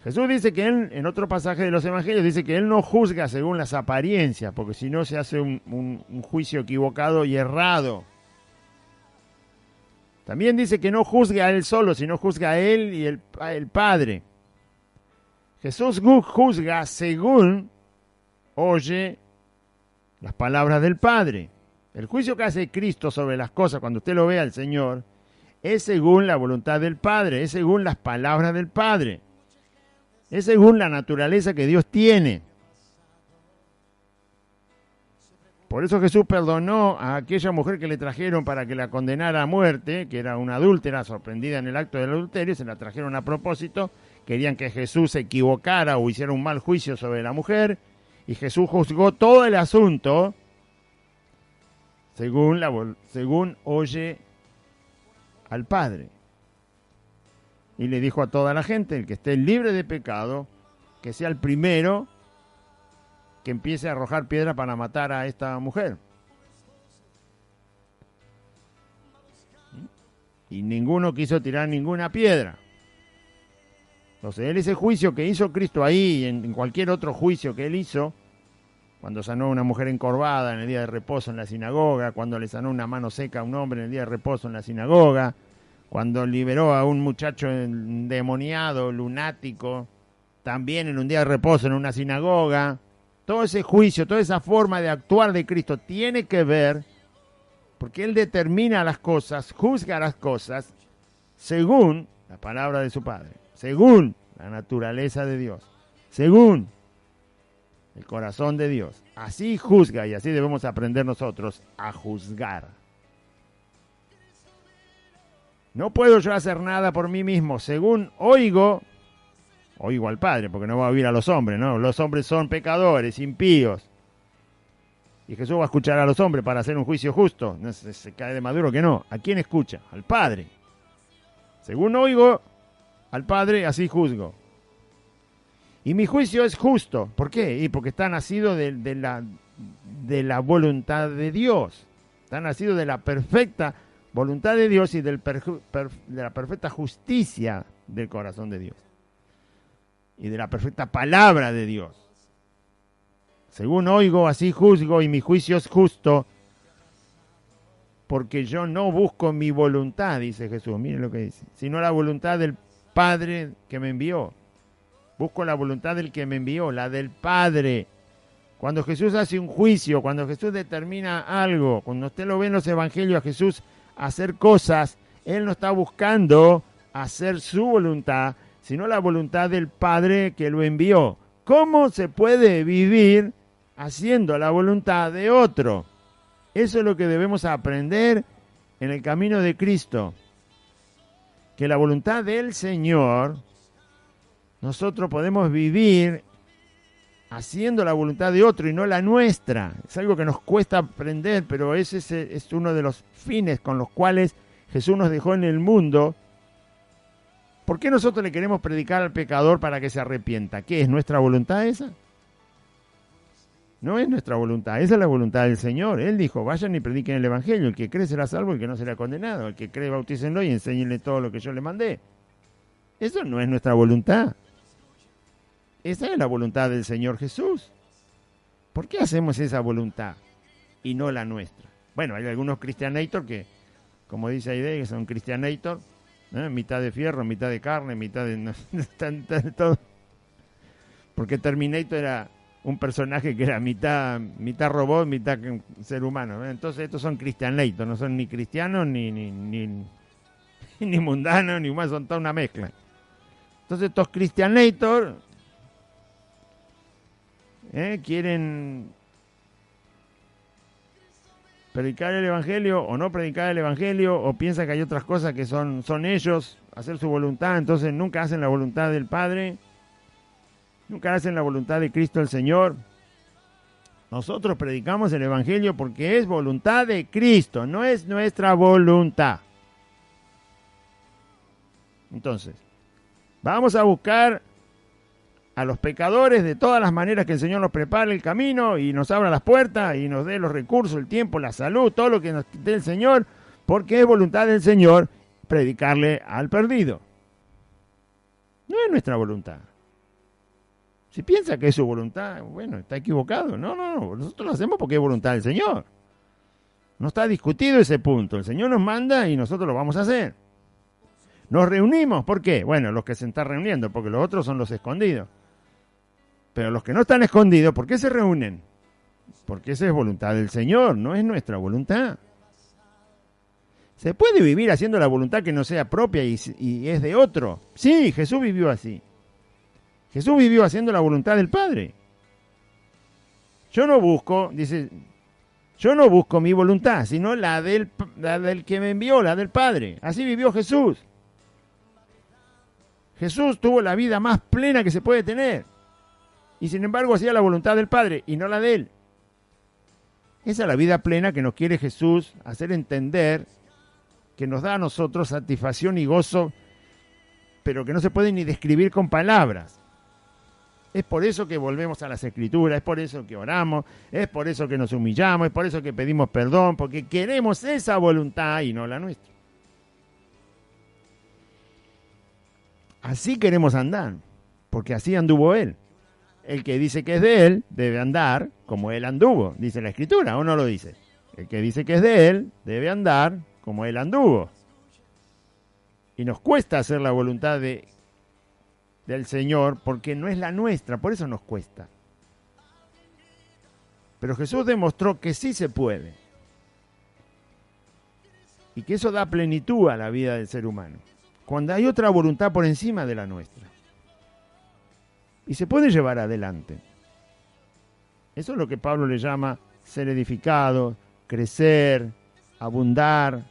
Jesús dice que él, en otro pasaje de los evangelios, dice que él no juzga según las apariencias, porque si no se hace un juicio equivocado y errado. También dice que no juzga a él solo, sino juzga a él y el Padre. Jesús juzga según oye las palabras del Padre. El juicio que hace Cristo sobre las cosas, cuando usted lo ve al Señor, es según la voluntad del Padre, es según las palabras del Padre, es según la naturaleza que Dios tiene. Por eso Jesús perdonó a aquella mujer que le trajeron para que la condenara a muerte, que era una adúltera sorprendida en el acto del adulterio, se la trajeron a propósito, querían que Jesús se equivocara o hiciera un mal juicio sobre la mujer, y Jesús juzgó todo el asunto según oye al Padre. Y le dijo a toda la gente, el que esté libre de pecado, que sea el primero que empiece a arrojar piedra para matar a esta mujer. Y ninguno quiso tirar ninguna piedra. Entonces, ese juicio que hizo Cristo ahí, y en cualquier otro juicio que él hizo, cuando sanó a una mujer encorvada en el día de reposo en la sinagoga, cuando le sanó una mano seca a un hombre en el día de reposo en la sinagoga, cuando liberó a un muchacho endemoniado, lunático, también en un día de reposo en una sinagoga, todo ese juicio, toda esa forma de actuar de Cristo tiene que ver porque Él determina las cosas, juzga las cosas según la palabra de su Padre, según la naturaleza de Dios, según el corazón de Dios. Así juzga y así debemos aprender nosotros a juzgar. No puedo yo hacer nada por mí mismo, según oigo al Padre, porque no va a oír a los hombres, ¿no? Los hombres son pecadores, impíos. Y Jesús va a escuchar a los hombres para hacer un juicio justo. No se cae de maduro que no. ¿A quién escucha? Al Padre. Según oigo al Padre, así juzgo. Y mi juicio es justo. ¿Por qué? Y porque está nacido de la voluntad de Dios. Está nacido de la perfecta voluntad de Dios y de la perfecta justicia del corazón de Dios. Y de la perfecta palabra de Dios. Según oigo, así juzgo, y mi juicio es justo, porque yo no busco mi voluntad, dice Jesús, miren lo que dice, sino la voluntad del Padre que me envió. Busco la voluntad del que me envió, la del Padre. Cuando Jesús hace un juicio, cuando Jesús determina algo, cuando usted lo ve en los evangelios a Jesús hacer cosas, Él no está buscando hacer su voluntad, sino la voluntad del Padre que lo envió. ¿Cómo se puede vivir haciendo la voluntad de otro? Eso es lo que debemos aprender en el camino de Cristo. Que la voluntad del Señor, nosotros podemos vivir haciendo la voluntad de otro y no la nuestra. Es algo que nos cuesta aprender, pero ese es uno de los fines con los cuales Jesús nos dejó en el mundo. ¿Por qué nosotros le queremos predicar al pecador para que se arrepienta? ¿Qué es nuestra voluntad esa? No es nuestra voluntad, esa es la voluntad del Señor. Él dijo, vayan y prediquen el Evangelio. El que cree será salvo, el que no será condenado. El que cree, bautícenlo y enséñenle todo lo que yo le mandé. Eso no es nuestra voluntad. Esa es la voluntad del Señor Jesús. ¿Por qué hacemos esa voluntad y no la nuestra? Bueno, hay algunos cristianator que, como dice Aide, que son cristianator, mitad de fierro, mitad de carne, mitad de todo. Porque Terminator era un personaje que era mitad robot, mitad ser humano. Entonces estos son cristianator, no son ni cristianos ni mundanos, ni más, son toda una mezcla. Entonces estos cristianator quieren predicar el Evangelio o no predicar el Evangelio, o piensan que hay otras cosas que son ellos, hacer su voluntad, entonces nunca hacen la voluntad del Padre, nunca hacen la voluntad de Cristo el Señor. Nosotros predicamos el Evangelio porque es voluntad de Cristo, no es nuestra voluntad. Entonces, vamos a buscar a los pecadores de todas las maneras que el Señor nos prepare el camino y nos abra las puertas y nos dé los recursos, el tiempo, la salud, todo lo que nos dé el Señor, porque es voluntad del Señor predicarle al perdido. No es nuestra voluntad. Si piensa que es su voluntad, bueno, está equivocado. No, nosotros lo hacemos porque es voluntad del Señor. No está discutido ese punto. El Señor nos manda y nosotros lo vamos a hacer. Nos reunimos, ¿por qué? Bueno, los que se están reuniendo, porque los otros son los escondidos. Pero los que no están escondidos, ¿por qué se reúnen? Porque esa es voluntad del Señor, no es nuestra voluntad. ¿Se puede vivir haciendo la voluntad que no sea propia y es de otro? Sí, Jesús vivió así. Jesús vivió haciendo la voluntad del Padre. Yo no busco mi voluntad, sino la del que me envió, la del Padre. Así vivió Jesús. Jesús tuvo la vida más plena que se puede tener. Y sin embargo hacía la voluntad del Padre y no la de Él. Esa es la vida plena que nos quiere Jesús hacer entender, que nos da a nosotros satisfacción y gozo, pero que no se puede ni describir con palabras. Es por eso que volvemos a las Escrituras, es por eso que oramos, es por eso que nos humillamos, es por eso que pedimos perdón, porque queremos esa voluntad y no la nuestra. Así queremos andar, porque así anduvo Él. El que dice que es de Él debe andar como Él anduvo, dice la Escritura, ¿o no lo dice? El que dice que es de Él debe andar como Él anduvo. Y nos cuesta hacer la voluntad del Señor porque no es la nuestra, por eso nos cuesta. Pero Jesús demostró que sí se puede. y que eso da plenitud a la vida del ser humano. Cuando hay otra voluntad por encima de la nuestra. Y se puede llevar adelante. Eso es lo que Pablo le llama ser edificado, crecer, abundar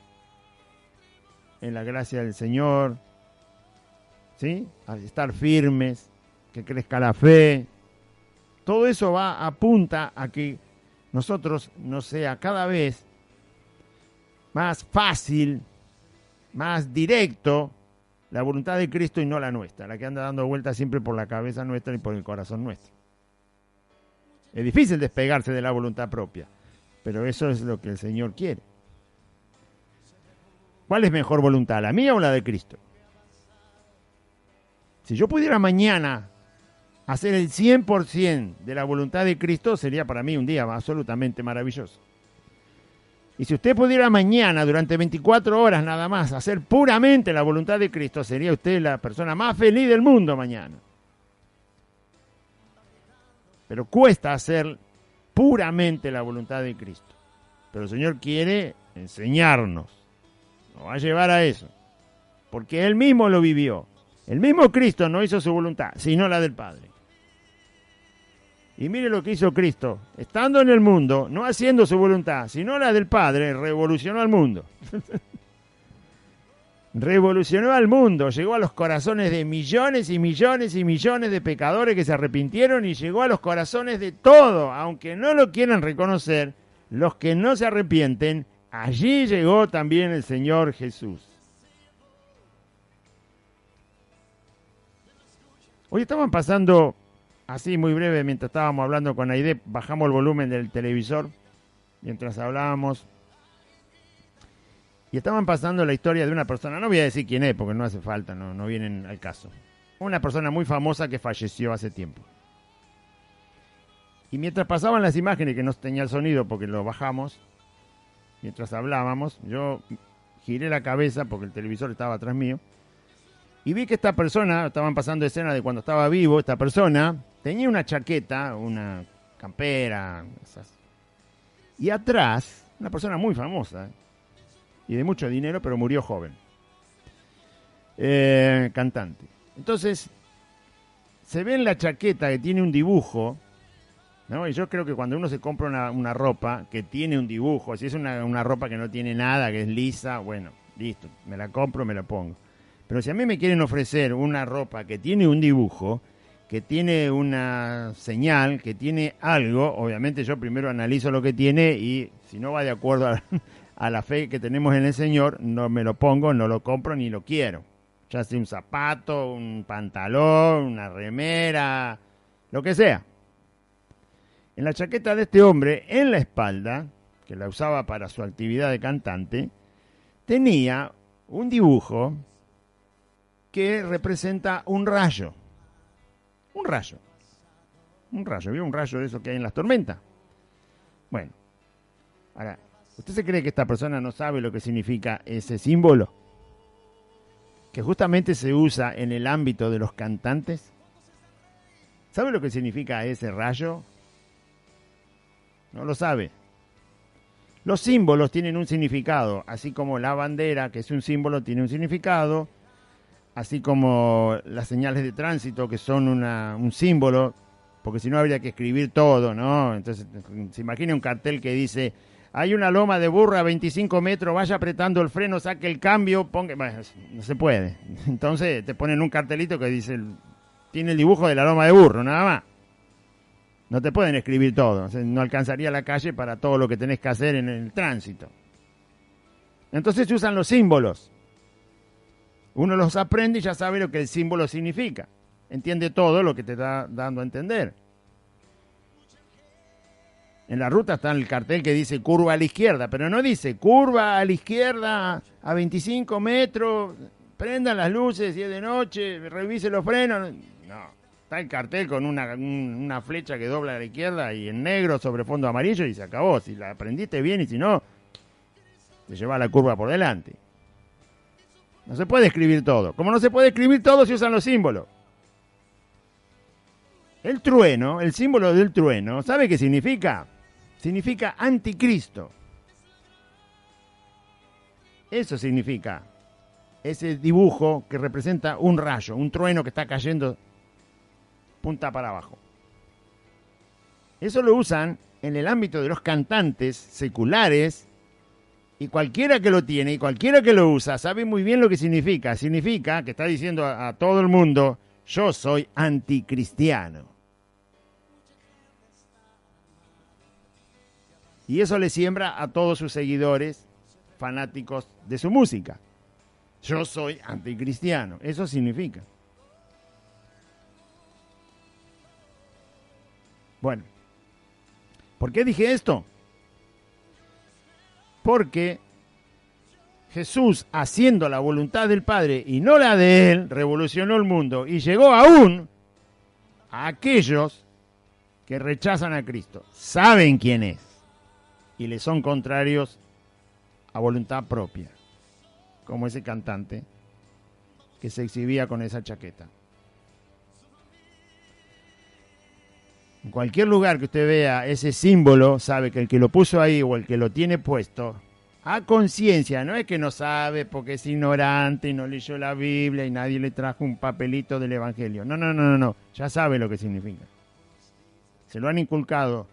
en la gracia del Señor, ¿sí? A estar firmes, que crezca la fe. Todo eso apunta a que nosotros nos sea cada vez más fácil, más directo, la voluntad de Cristo y no la nuestra, la que anda dando vueltas siempre por la cabeza nuestra y por el corazón nuestro. Es difícil despegarse de la voluntad propia, pero eso es lo que el Señor quiere. ¿Cuál es mejor voluntad, la mía o la de Cristo? Si yo pudiera mañana hacer el 100% de la voluntad de Cristo, sería para mí un día absolutamente maravilloso. Y si usted pudiera mañana, durante 24 horas nada más, hacer puramente la voluntad de Cristo, sería usted la persona más feliz del mundo mañana. Pero cuesta hacer puramente la voluntad de Cristo. Pero el Señor quiere enseñarnos, nos va a llevar a eso, porque Él mismo lo vivió. El mismo Cristo no hizo su voluntad, sino la del Padre. Y mire lo que hizo Cristo, estando en el mundo, no haciendo su voluntad, sino la del Padre, revolucionó al mundo. Revolucionó al mundo, llegó a los corazones de millones y millones y millones de pecadores que se arrepintieron y llegó a los corazones de todos, aunque no lo quieran reconocer, los que no se arrepienten, allí llegó también el Señor Jesús. Hoy estaban pasando, así muy breve, mientras estábamos hablando con Aide, bajamos el volumen del televisor, mientras hablábamos, y estaban pasando la historia de una persona, no voy a decir quién es, porque no hace falta, no vienen al caso. Una persona muy famosa que falleció hace tiempo. Y mientras pasaban las imágenes, que no tenía el sonido porque lo bajamos, mientras hablábamos, yo giré la cabeza porque el televisor estaba atrás mío, y vi que esta persona, estaban pasando escenas de cuando estaba vivo, esta persona tenía una chaqueta, una campera, esas. Y atrás, una persona muy famosa, y de mucho dinero, pero murió joven. Cantante. Entonces, se ve en la chaqueta que tiene un dibujo, ¿no? Y yo creo que cuando uno se compra una ropa que tiene un dibujo, si es una ropa que no tiene nada, que es lisa, bueno, listo, me la compro, me la pongo. Pero si a mí me quieren ofrecer una ropa que tiene un dibujo, que tiene una señal, que tiene algo, obviamente yo primero analizo lo que tiene y si no va de acuerdo a la fe que tenemos en el Señor, no me lo pongo, no lo compro ni lo quiero. Ya sea un zapato, un pantalón, una remera, lo que sea. En la chaqueta de este hombre, en la espalda, que la usaba para su actividad de cantante, tenía un dibujo que representa un rayo. Un rayo. Un rayo. ¿Vio un rayo de eso que hay en las tormentas? Bueno. Ahora, ¿usted se cree que esta persona no sabe lo que significa ese símbolo? Que justamente se usa en el ámbito de los cantantes. ¿Sabe lo que significa ese rayo? No lo sabe. Los símbolos tienen un significado, así como la bandera, que es un símbolo, tiene un significado. Así como las señales de tránsito, que son un símbolo, porque si no habría que escribir todo, ¿no? Entonces, se imagina un cartel que dice, hay una loma de burro a 25 metros, vaya apretando el freno, saque el cambio, ponga... Bueno, no se puede. Entonces te ponen un cartelito que dice, tiene el dibujo de la loma de burro, nada más. No te pueden escribir todo, no alcanzaría la calle para todo lo que tenés que hacer en el tránsito. Entonces se usan los símbolos. Uno los aprende y ya sabe lo que el símbolo significa. Entiende todo lo que te está dando a entender. En la ruta está el cartel que dice curva a la izquierda, pero no dice curva a la izquierda a 25 metros, prendan las luces si es de noche, revise los frenos. No, está el cartel con una flecha que dobla a la izquierda y en negro sobre fondo amarillo y se acabó. Si la aprendiste bien y si no, te lleva la curva por delante. No se puede escribir todo. Como no se puede escribir todo, se usan los símbolos. El trueno, el símbolo del trueno, ¿sabe qué significa? Significa anticristo. Eso significa ese dibujo que representa un rayo, un trueno que está cayendo punta para abajo. Eso lo usan en el ámbito de los cantantes seculares, y cualquiera que lo tiene y cualquiera que lo usa sabe muy bien lo que significa. Significa que está diciendo a todo el mundo: yo soy anticristiano. Y eso le siembra a todos sus seguidores fanáticos de su música. Yo soy anticristiano. Eso significa. Bueno, ¿por qué dije esto? Porque Jesús, haciendo la voluntad del Padre y no la de Él, revolucionó el mundo y llegó aún a aquellos que rechazan a Cristo. Saben quién es y le son contrarios a voluntad propia, como ese cantante que se exhibía con esa chaqueta. En cualquier lugar que usted vea ese símbolo, sabe que el que lo puso ahí o el que lo tiene puesto, a conciencia, no es que no sabe porque es ignorante y no leyó la Biblia y nadie le trajo un papelito del Evangelio. No, ya sabe lo que significa. Se lo han inculcado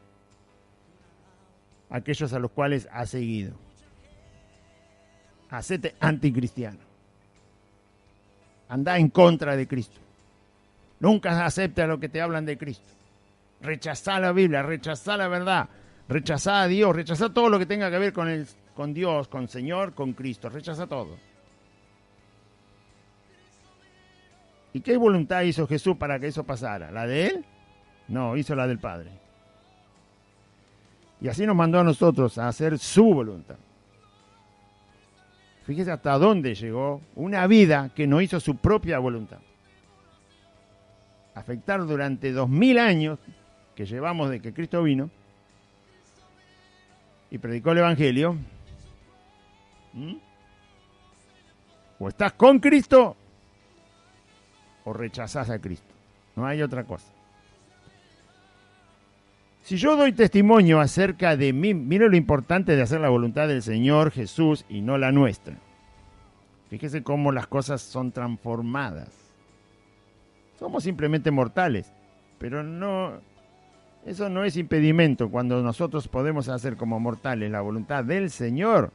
aquellos a los cuales ha seguido. Hacete anticristiano. Anda en contra de Cristo. Nunca acepta lo que te hablan de Cristo. Rechazá la Biblia, rechazá la verdad, rechazá a Dios, rechazá todo lo que tenga que ver con Dios, con Señor, con Cristo, rechazá todo. ¿Y qué voluntad hizo Jesús para que eso pasara? ¿La de Él? No, hizo la del Padre. Y así nos mandó a nosotros a hacer su voluntad. Fíjese hasta dónde llegó una vida que no hizo su propia voluntad. Afectar durante 2000 años que llevamos de que Cristo vino y predicó el Evangelio. O estás con Cristo o rechazás a Cristo. No hay otra cosa. Si yo doy testimonio acerca de mí, mire lo importante de hacer la voluntad del Señor Jesús y no la nuestra. Fíjese cómo las cosas son transformadas. Somos simplemente mortales, pero no, eso no es impedimento cuando nosotros podemos hacer como mortales la voluntad del Señor.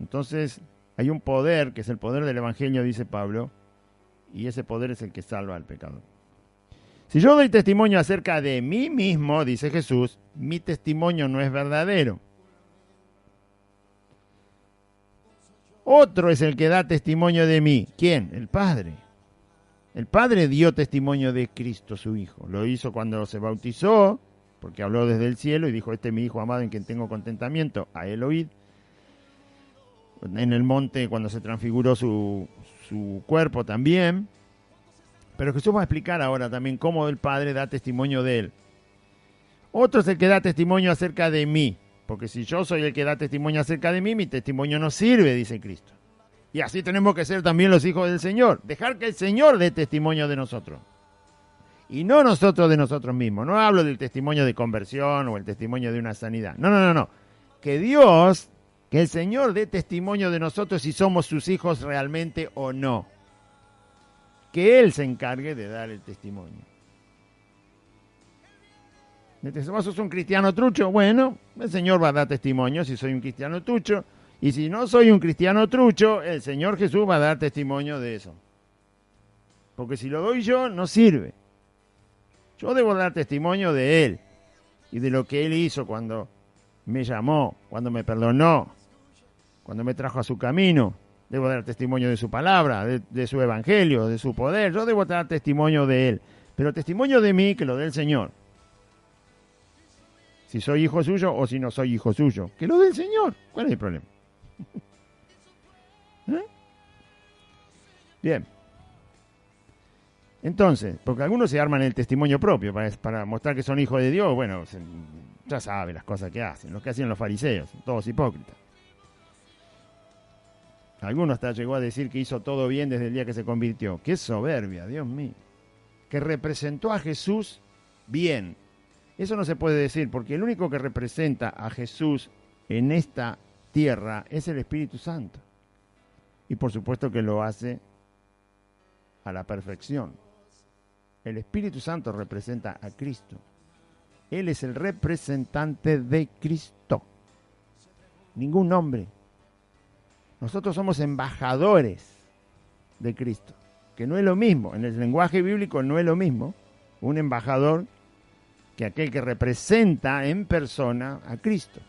Entonces hay un poder que es el poder del Evangelio, dice Pablo, y ese poder es el que salva al pecador. Si yo doy testimonio acerca de mí mismo, dice Jesús, mi testimonio no es verdadero. Otro es el que da testimonio de mí. ¿Quién? El Padre. El Padre dio testimonio de Cristo, su Hijo. Lo hizo cuando se bautizó, porque habló desde el cielo y dijo: este es mi Hijo amado en quien tengo contentamiento, a él oíd. En el monte, cuando se transfiguró su cuerpo también. Pero Jesús va a explicar ahora también cómo el Padre da testimonio de él. Otro es el que da testimonio acerca de mí, porque si yo soy el que da testimonio acerca de mí, mi testimonio no sirve, dice Cristo. Y así tenemos que ser también los hijos del Señor. Dejar que el Señor dé testimonio de nosotros. Y no nosotros de nosotros mismos. No hablo del testimonio de conversión o el testimonio de una sanidad. No. Que Dios, que el Señor dé testimonio de nosotros si somos sus hijos realmente o no. Que Él se encargue de dar el testimonio. ¿Vos sos un cristiano trucho? Bueno, el Señor va a dar testimonio si soy un cristiano trucho. Y si no soy un cristiano trucho, el Señor Jesús va a dar testimonio de eso. Porque si lo doy yo, no sirve. Yo debo dar testimonio de Él y de lo que Él hizo cuando me llamó, cuando me perdonó, cuando me trajo a su camino. Debo dar testimonio de su palabra, de su evangelio, de su poder. Yo debo dar testimonio de Él. Pero testimonio de mí que lo dé el Señor. Si soy hijo suyo o si no soy hijo suyo. Que lo dé el Señor. ¿Cuál es el problema? Bien. Entonces, porque algunos se arman el testimonio propio para mostrar que son hijos de Dios. Bueno, ya sabe las cosas que hacen, lo que hacían los fariseos, todos hipócritas. Algunos hasta llegó a decir que hizo todo bien desde el día que se convirtió. ¡Qué soberbia, Dios mío! Que representó a Jesús bien. Eso no se puede decir, porque el único que representa a Jesús en esta tierra es el Espíritu Santo. Y por supuesto que lo hace a la perfección. El Espíritu Santo representa a Cristo. Él es el representante de Cristo. Ningún hombre. Nosotros somos embajadores de Cristo, que no es lo mismo. En el lenguaje bíblico no es lo mismo un embajador que aquel que representa en persona a Cristo.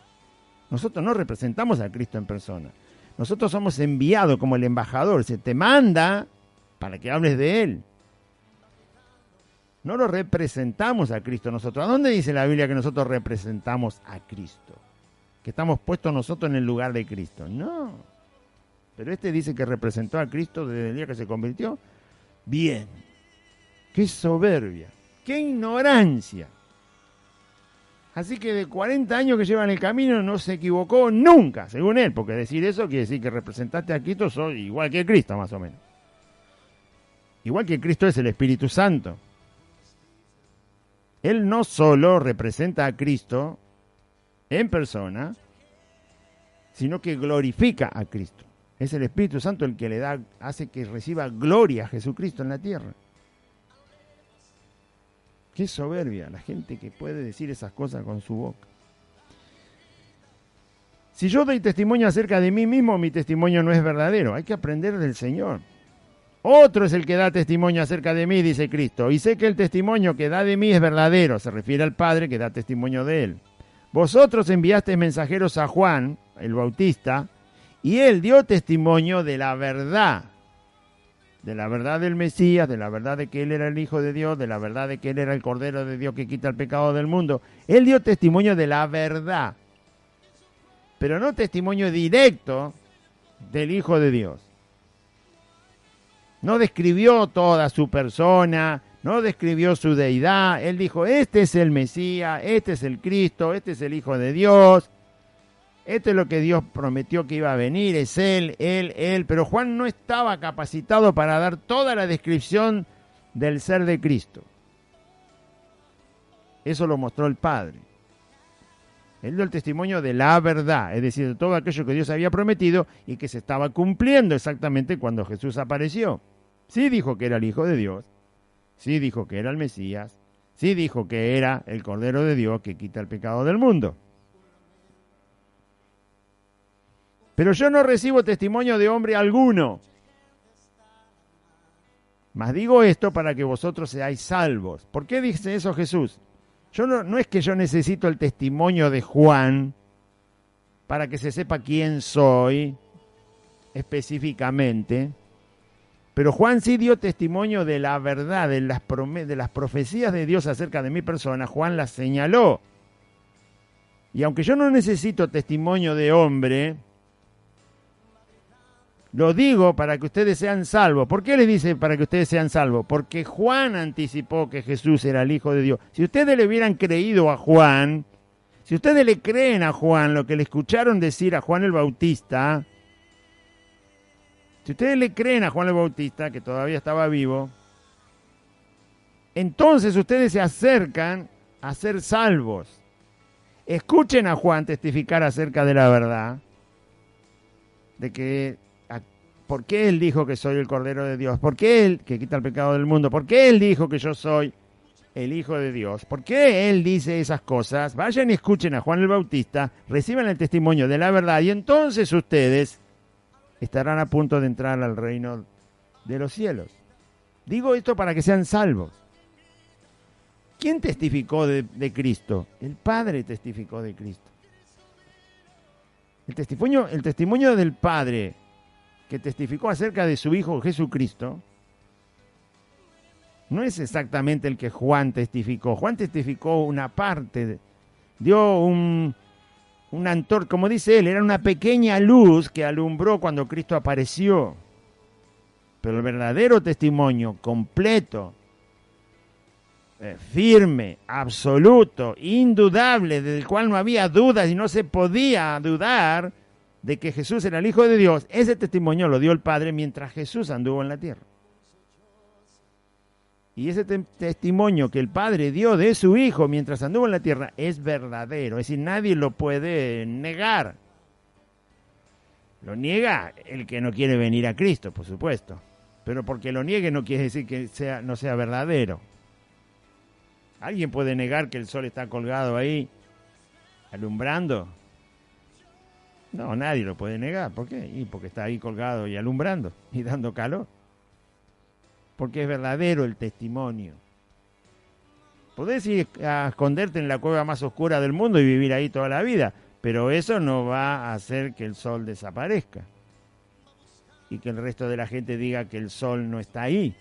Nosotros no representamos a Cristo en persona. Nosotros somos enviados como el embajador. Se te manda para que hables de Él. No lo representamos a Cristo nosotros. ¿A dónde dice la Biblia que nosotros representamos a Cristo? Que estamos puestos nosotros en el lugar de Cristo. No. Pero este dice que representó a Cristo desde el día que se convirtió. Bien. Qué soberbia. Qué ignorancia. Así que de 40 años que lleva en el camino no se equivocó nunca, según él. Porque decir eso quiere decir que representaste a Cristo, soy igual que Cristo, más o menos. Igual que Cristo es el Espíritu Santo. Él no solo representa a Cristo en persona, sino que glorifica a Cristo. Es el Espíritu Santo el que le da, hace que reciba gloria a Jesucristo en la tierra. Qué soberbia la gente que puede decir esas cosas con su boca. Si yo doy testimonio acerca de mí mismo, mi testimonio no es verdadero. Hay que aprender del Señor. Otro es el que da testimonio acerca de mí, dice Cristo, y sé que el testimonio que da de mí es verdadero. Se refiere al Padre que da testimonio de él. Vosotros enviasteis mensajeros a Juan, el Bautista, y él dio testimonio de la verdad del Mesías, de la verdad de que él era el Hijo de Dios, de la verdad de que él era el Cordero de Dios que quita el pecado del mundo. Él dio testimonio de la verdad, pero no testimonio directo del Hijo de Dios. No describió toda su persona, no describió su deidad. Él dijo, este es el Mesías, este es el Cristo, este es el Hijo de Dios. Esto es lo que Dios prometió que iba a venir, es Él. Pero Juan no estaba capacitado para dar toda la descripción del ser de Cristo. Eso lo mostró el Padre. Él dio el testimonio de la verdad, es decir, de todo aquello que Dios había prometido y que se estaba cumpliendo exactamente cuando Jesús apareció. Sí dijo que era el Hijo de Dios, sí dijo que era el Mesías, sí dijo que era el Cordero de Dios que quita el pecado del mundo. Pero yo no recibo testimonio de hombre alguno. Mas digo esto para que vosotros seáis salvos. ¿Por qué dice eso Jesús? No es que yo necesito el testimonio de Juan para que se sepa quién soy específicamente. Pero Juan sí dio testimonio de la verdad, de las profecías de Dios acerca de mi persona. Juan las señaló. Y aunque yo no necesito testimonio de hombre, lo digo para que ustedes sean salvos. ¿Por qué les dice para que ustedes sean salvos? Porque Juan anticipó que Jesús era el Hijo de Dios. Si ustedes le hubieran creído a Juan, si ustedes le creen a Juan lo que le escucharon decir a Juan el Bautista, si ustedes le creen a Juan el Bautista, que todavía estaba vivo, entonces ustedes se acercan a ser salvos. Escuchen a Juan testificar acerca de la verdad, de que ¿por qué él dijo que soy el Cordero de Dios? ¿Por qué él, que quita el pecado del mundo? ¿Por qué él dijo que yo soy el Hijo de Dios? ¿Por qué él dice esas cosas? Vayan y escuchen a Juan el Bautista, reciban el testimonio de la verdad y entonces ustedes estarán a punto de entrar al reino de los cielos. Digo esto para que sean salvos. ¿Quién testificó de Cristo? El Padre testificó de Cristo. El testimonio del Padre que testificó acerca de su Hijo Jesucristo, no es exactamente el que Juan testificó. Juan testificó una parte, dio una antorcha, como dice él, era una pequeña luz que alumbró cuando Cristo apareció. Pero el verdadero testimonio completo, firme, absoluto, indudable, del cual no había dudas y no se podía dudar, de que Jesús era el Hijo de Dios, ese testimonio lo dio el Padre mientras Jesús anduvo en la tierra. Y ese testimonio que el Padre dio de su Hijo mientras anduvo en la tierra es verdadero, es decir, nadie lo puede negar. Lo niega el que no quiere venir a Cristo, por supuesto. Pero porque lo niegue no quiere decir que no sea verdadero. ¿Alguien puede negar que el sol está colgado ahí, alumbrando? No, nadie lo puede negar. ¿Por qué? Y porque está ahí colgado y alumbrando y dando calor. Porque es verdadero el testimonio. Podés ir a esconderte en la cueva más oscura del mundo y vivir ahí toda la vida, pero eso no va a hacer que el sol desaparezca y que el resto de la gente diga que el sol no está ahí.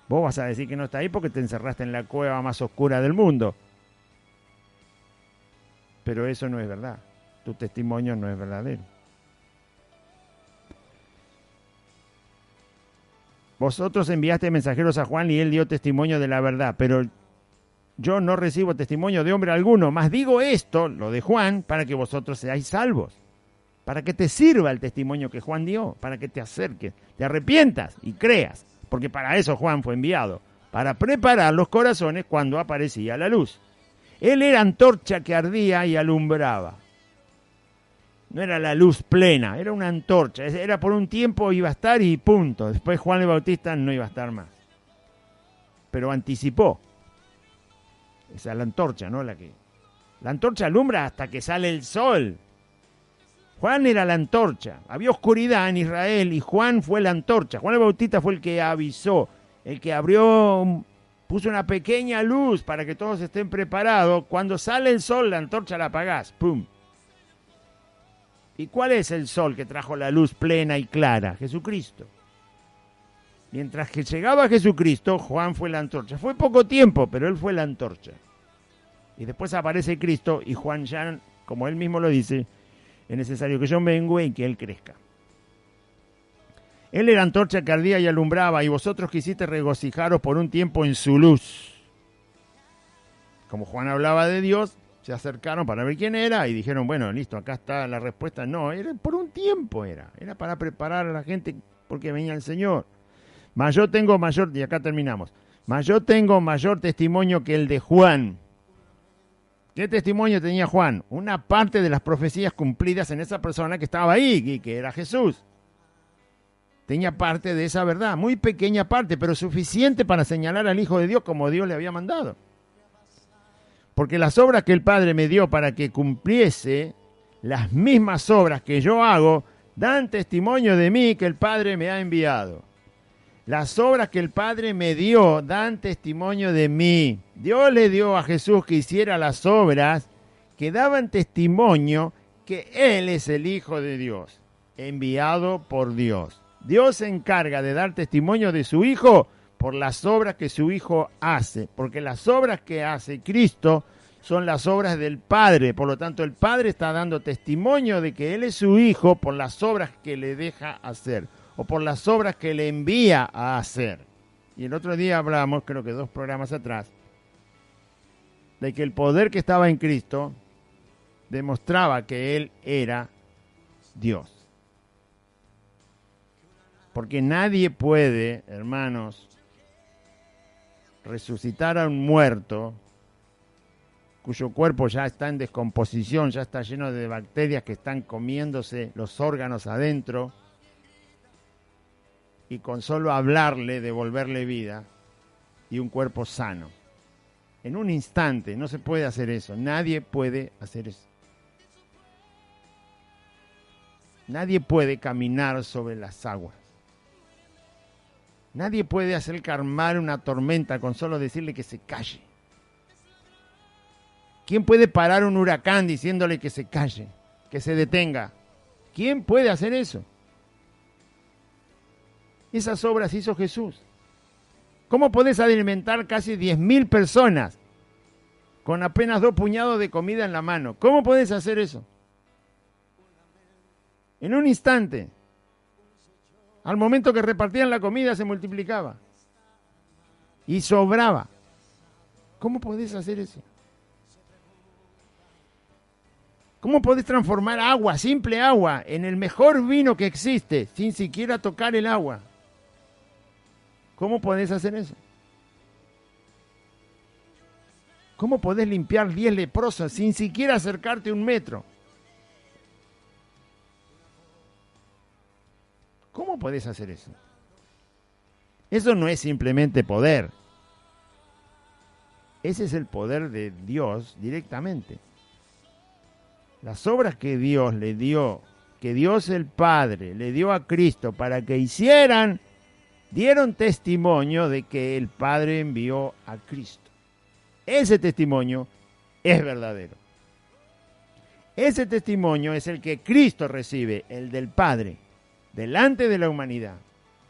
Vos vas a decir que no está ahí porque te encerraste en la cueva más oscura del mundo. Pero eso no es verdad. Tu testimonio no es verdadero. Vosotros enviaste mensajeros a Juan y él dio testimonio de la verdad, pero yo no recibo testimonio de hombre alguno, mas digo esto, lo de Juan, para que vosotros seáis salvos, para que te sirva el testimonio que Juan dio, para que te acerques, te arrepientas y creas, porque para eso Juan fue enviado, para preparar los corazones cuando aparecía la luz. Él era antorcha que ardía y alumbraba. No era la luz plena, era una antorcha. Era por un tiempo, iba a estar y punto. Después Juan el Bautista no iba a estar más. Pero anticipó. Esa es la antorcha, ¿no? La antorcha alumbra hasta que sale el sol. Juan era la antorcha. Había oscuridad en Israel y Juan fue la antorcha. Juan el Bautista fue el que avisó, el que abrió, puso una pequeña luz para que todos estén preparados. Cuando sale el sol, la antorcha la apagás. ¡Pum! ¿Y cuál es el sol que trajo la luz plena y clara? Jesucristo. Mientras que llegaba Jesucristo, Juan fue la antorcha. Fue poco tiempo, pero él fue la antorcha. Y después aparece Cristo y Juan ya, como él mismo lo dice, es necesario que yo mengüe y que él crezca. Él era antorcha que ardía y alumbraba, y vosotros quisiste regocijaros por un tiempo en su luz. Como Juan hablaba de Dios, se acercaron para ver quién era y dijeron, bueno, listo, acá está la respuesta. No, era por un tiempo era para preparar a la gente porque venía el Señor. Mas yo tengo mayor, y acá terminamos, mas yo tengo mayor testimonio que el de Juan. ¿Qué testimonio tenía Juan? Una parte de las profecías cumplidas en esa persona que estaba ahí, y que era Jesús. Tenía parte de esa verdad, muy pequeña parte, pero suficiente para señalar al Hijo de Dios como Dios le había mandado. Porque las obras que el Padre me dio para que cumpliese, las mismas obras que yo hago, dan testimonio de mí que el Padre me ha enviado. Las obras que el Padre me dio dan testimonio de mí. Dios le dio a Jesús que hiciera las obras que daban testimonio que Él es el Hijo de Dios, enviado por Dios. Dios se encarga de dar testimonio de su Hijo por las obras que su Hijo hace, porque las obras que hace Cristo son las obras del Padre. Por lo tanto, el Padre está dando testimonio de que Él es su Hijo por las obras que le deja hacer, o por las obras que le envía a hacer. Y el otro día hablamos, creo que 2 programas atrás, de que el poder que estaba en Cristo demostraba que Él era Dios. Porque nadie puede, hermanos, resucitar a un muerto cuyo cuerpo ya está en descomposición, ya está lleno de bacterias que están comiéndose los órganos adentro, y con solo hablarle, devolverle vida, y un cuerpo sano. En un instante, no se puede hacer eso, nadie puede hacer eso. Nadie puede caminar sobre las aguas. Nadie puede hacer calmar una tormenta con solo decirle que se calle. ¿Quién puede parar un huracán diciéndole que se calle, que se detenga? ¿Quién puede hacer eso? Esas obras hizo Jesús. ¿Cómo podés alimentar casi 10.000 personas con apenas 2 puñados de comida en la mano? ¿Cómo podés hacer eso? En un instante. Al momento que repartían la comida se multiplicaba y sobraba. ¿Cómo podés hacer eso? ¿Cómo podés transformar agua, simple agua, en el mejor vino que existe sin siquiera tocar el agua? ¿Cómo podés hacer eso? ¿Cómo podés limpiar 10 leprosos sin siquiera acercarte 1 metro? podés hacer eso. Eso no es simplemente poder. Ese es el poder de Dios directamente. Las obras que Dios le dio, que Dios el Padre le dio a Cristo para que hicieran, dieron testimonio de que el Padre envió a Cristo. Ese testimonio es verdadero. Ese testimonio es el que Cristo recibe, el del Padre, delante de la humanidad,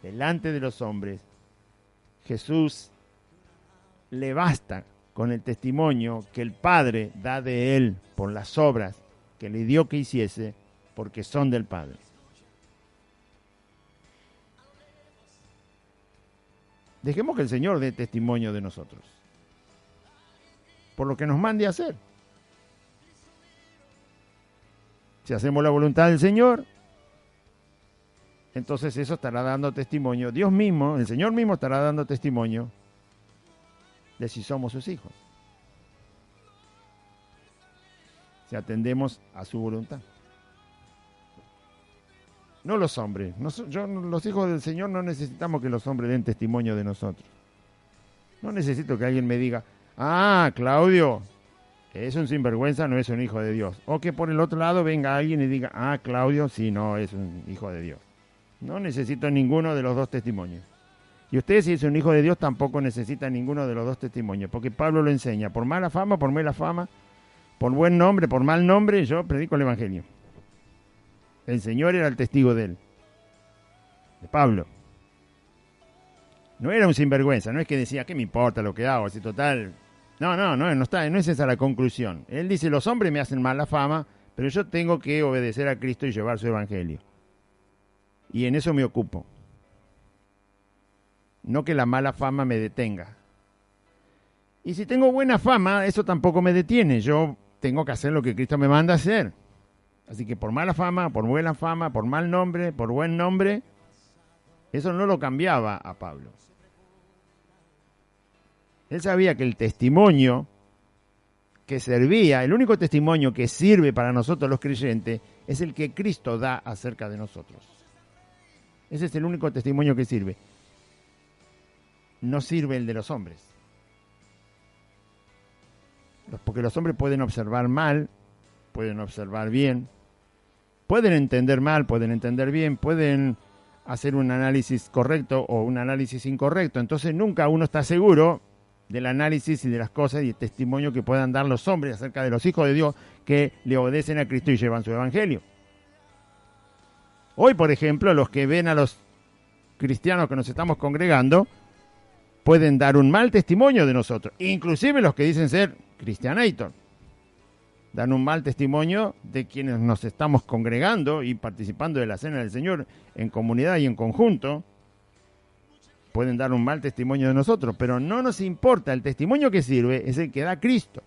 delante de los hombres. Jesús le basta con el testimonio que el Padre da de él por las obras que le dio que hiciese, porque son del Padre. Dejemos que el Señor dé testimonio de nosotros, por lo que nos mande a hacer. Si hacemos la voluntad del Señor, entonces eso estará dando testimonio. Dios mismo, el Señor mismo estará dando testimonio de si somos sus hijos. Si atendemos a su voluntad. No los hombres. Los hijos del Señor no necesitamos que los hombres den testimonio de nosotros. No necesito que alguien me diga, Claudio es un sinvergüenza, no es un hijo de Dios. O que por el otro lado venga alguien y diga, Claudio sí, no es un hijo de Dios. No necesito ninguno de los dos testimonios. Y usted, si es un hijo de Dios, tampoco necesita ninguno de los dos testimonios, porque Pablo lo enseña. Por mala fama, por mala fama, por buen nombre, por mal nombre, yo predico el Evangelio. El Señor era el testigo de él, de Pablo. No era un sinvergüenza, no es que decía, ¿qué me importa lo que hago? Si total... No es esa la conclusión. Él dice, los hombres me hacen mala fama, pero yo tengo que obedecer a Cristo y llevar su Evangelio. Y en eso me ocupo. No que la mala fama me detenga. Y si tengo buena fama, eso tampoco me detiene. Yo tengo que hacer lo que Cristo me manda a hacer. Así que por mala fama, por buena fama, por mal nombre, por buen nombre, eso no lo cambiaba a Pablo. Él sabía que el testimonio que servía, el único testimonio que sirve para nosotros los creyentes, es el que Cristo da acerca de nosotros. Ese es el único testimonio que sirve. No sirve el de los hombres. Porque los hombres pueden observar mal, pueden observar bien, pueden entender mal, pueden entender bien, pueden hacer un análisis correcto o un análisis incorrecto. Entonces nunca uno está seguro del análisis y de las cosas y el testimonio que puedan dar los hombres acerca de los hijos de Dios que le obedecen a Cristo y llevan su evangelio. Hoy, por ejemplo, los que ven a los cristianos que nos estamos congregando pueden dar un mal testimonio de nosotros, inclusive los que dicen ser cristianator. Dan un mal testimonio de quienes nos estamos congregando y participando de la cena del Señor en comunidad y en conjunto. Pueden dar un mal testimonio de nosotros, pero no nos importa. El testimonio que sirve es el que da Cristo.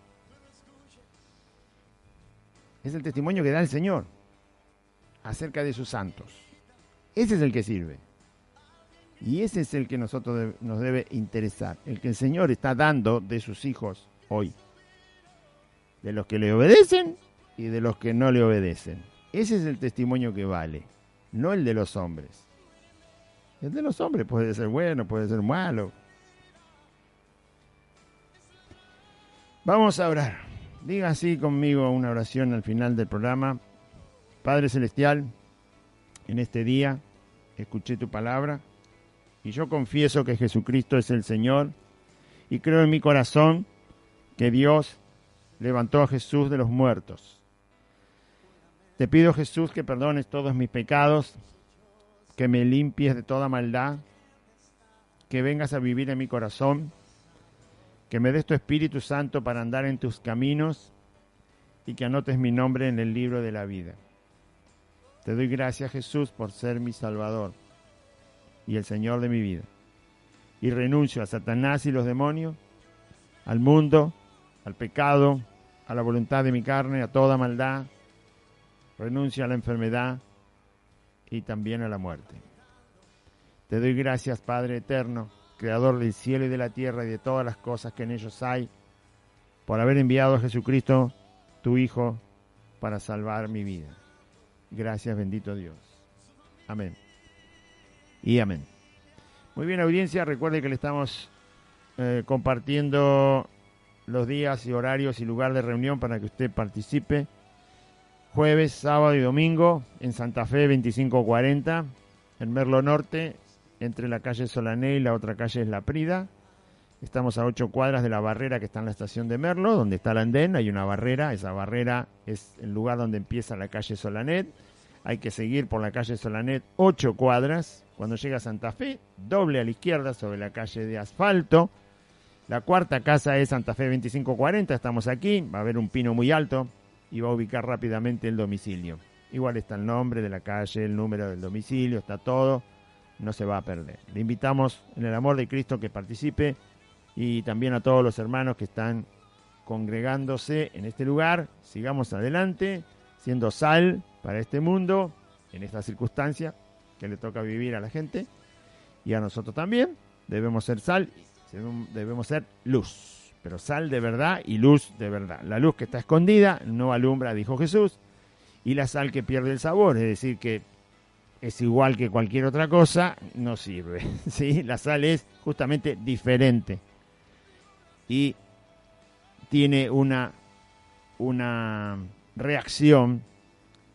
Es el testimonio que da el Señor acerca de sus santos. Ese es el que sirve. Y ese es el que nos debe interesar. El que el Señor está dando de sus hijos hoy. De los que le obedecen y de los que no le obedecen. Ese es el testimonio que vale, no el de los hombres. El de los hombres puede ser bueno, puede ser malo. Vamos a orar. Diga así conmigo una oración al final del programa. Padre Celestial, en este día escuché tu palabra y yo confieso que Jesucristo es el Señor y creo en mi corazón que Dios levantó a Jesús de los muertos. Te pido, Jesús, que perdones todos mis pecados, que me limpies de toda maldad, que vengas a vivir en mi corazón, que me des tu Espíritu Santo para andar en tus caminos y que anotes mi nombre en el libro de la vida. Te doy gracias, Jesús, por ser mi Salvador y el Señor de mi vida. Y renuncio a Satanás y los demonios, al mundo, al pecado, a la voluntad de mi carne, a toda maldad. Renuncio a la enfermedad y también a la muerte. Te doy gracias, Padre eterno, Creador del cielo y de la tierra y de todas las cosas que en ellos hay, por haber enviado a Jesucristo, tu Hijo, para salvar mi vida. Gracias, bendito Dios. Amén. y amén. Muy bien, audiencia, recuerde que le estamos compartiendo los días y horarios y lugar de reunión para que usted participe. Jueves, sábado y domingo en Santa Fe 2540, en Merlo Norte, entre la calle Solané y la otra calle es La Prida. Estamos a 8 cuadras de la barrera que está en la estación de Merlo, donde está el andén, hay una barrera, esa barrera es el lugar donde empieza la calle Solanet. Hay que seguir por la calle Solanet 8 cuadras. Cuando llega a Santa Fe, doble a la izquierda sobre la calle de asfalto. La cuarta casa es Santa Fe 2540, estamos aquí, va a haber un pino muy alto y va a ubicar rápidamente el domicilio. Igual está el nombre de la calle, el número del domicilio, está todo, no se va a perder. Le invitamos en el amor de Cristo que participe y también a todos los hermanos que están congregándose en este lugar. Sigamos adelante, siendo sal para este mundo, en esta circunstancia que le toca vivir a la gente y a nosotros también. Debemos ser sal, debemos ser luz, pero sal de verdad y luz de verdad. La luz que está escondida no alumbra, dijo Jesús, y la sal que pierde el sabor, es decir, que es igual que cualquier otra cosa, no sirve, ¿sí? La sal es justamente diferente y tiene una reacción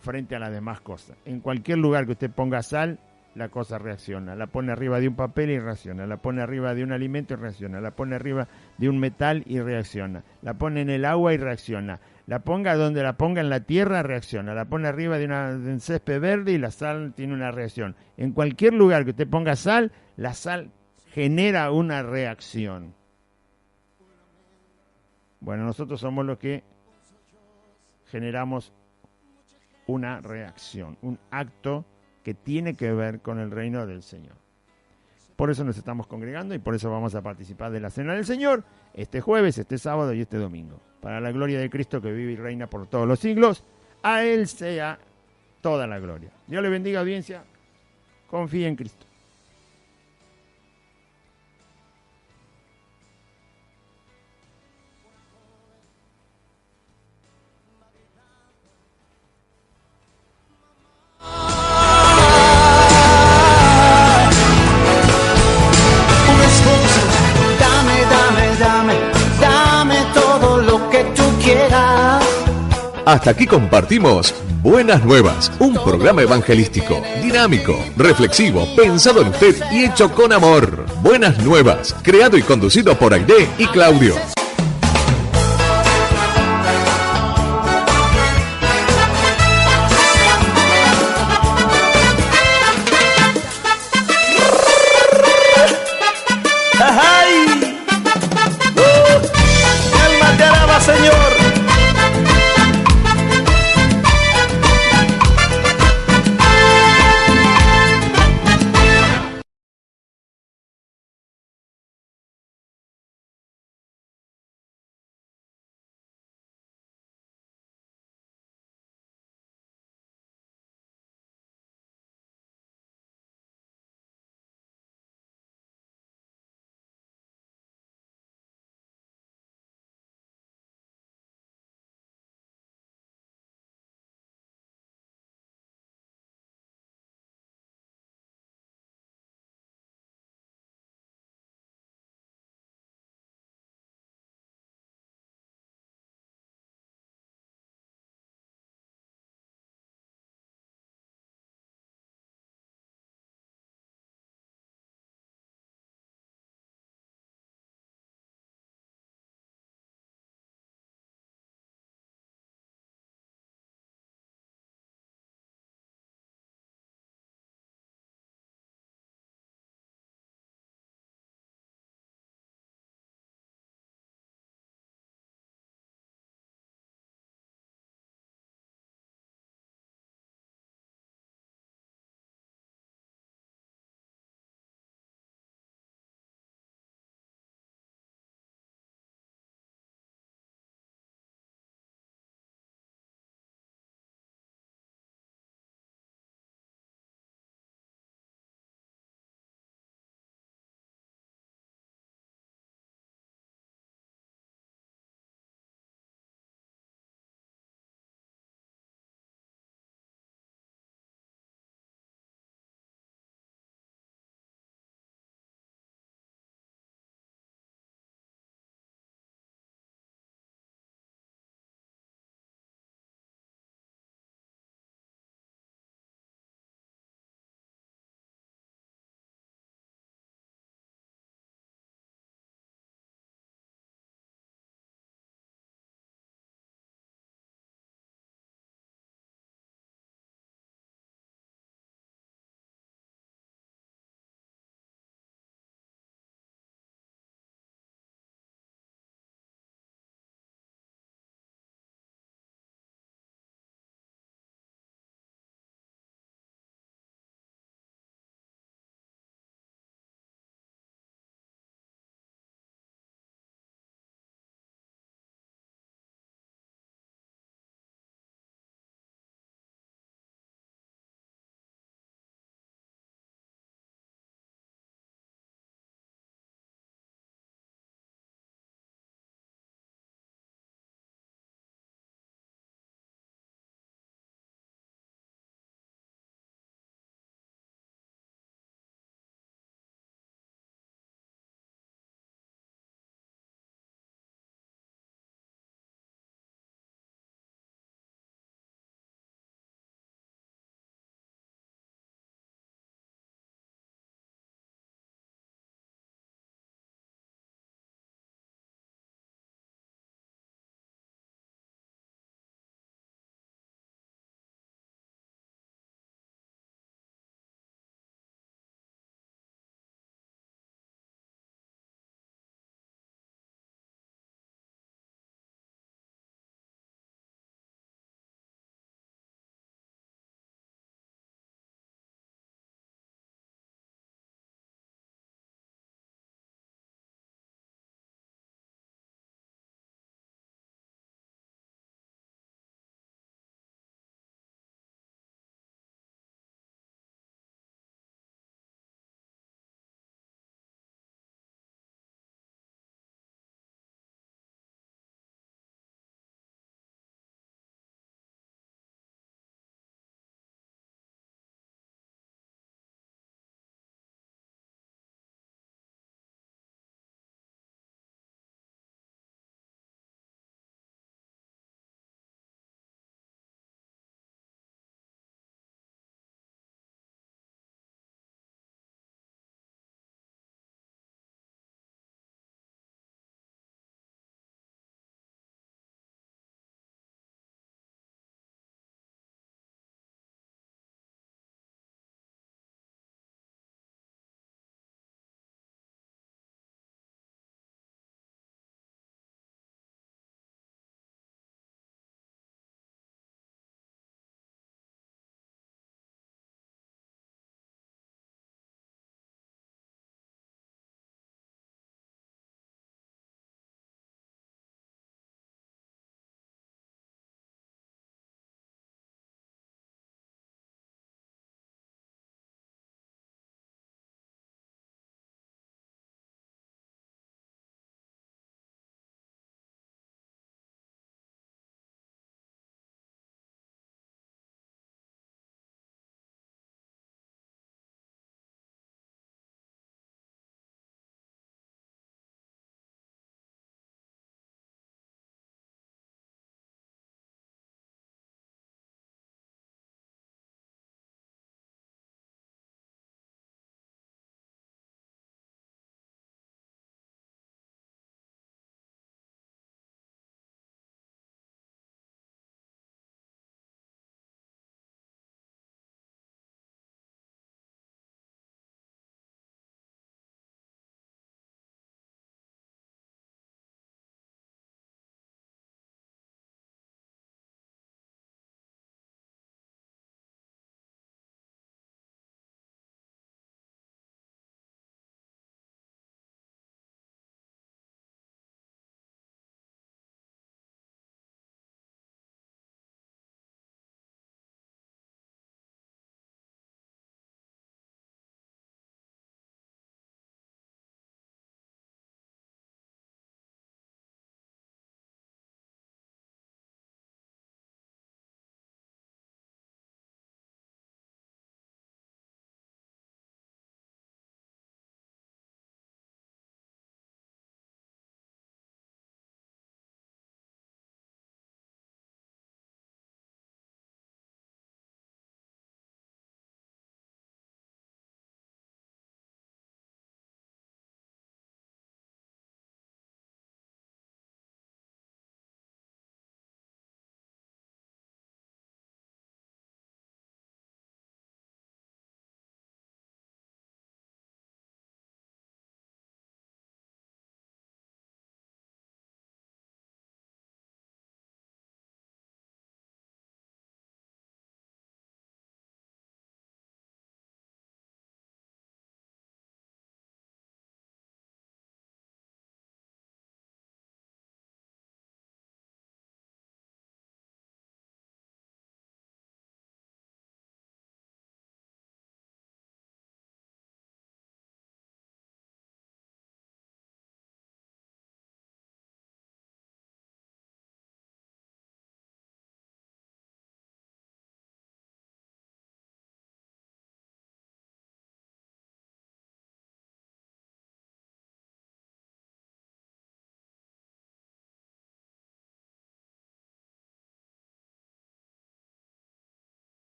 frente a las demás cosas. En cualquier lugar que usted ponga sal, la cosa reacciona. La pone arriba de un papel y reacciona. La pone arriba de un alimento y reacciona. La pone arriba de un metal y reacciona. La pone en el agua y reacciona. La ponga donde la ponga en la tierra, reacciona. La pone arriba de un césped verde y la sal tiene una reacción. En cualquier lugar que usted ponga sal, la sal genera una reacción. Bueno, nosotros somos los que generamos una reacción, un acto que tiene que ver con el reino del Señor. Por eso nos estamos congregando y por eso vamos a participar de la Cena del Señor este jueves, este sábado y este domingo. Para la gloria de Cristo que vive y reina por todos los siglos, a Él sea toda la gloria. Dios le bendiga, audiencia. Confíe en Cristo. Hasta aquí compartimos Buenas Nuevas, un programa evangelístico, dinámico, reflexivo, pensado en usted y hecho con amor. Buenas Nuevas, creado y conducido por Aide y Claudio. ¡Ay! ¡Alma te alaba, Señor!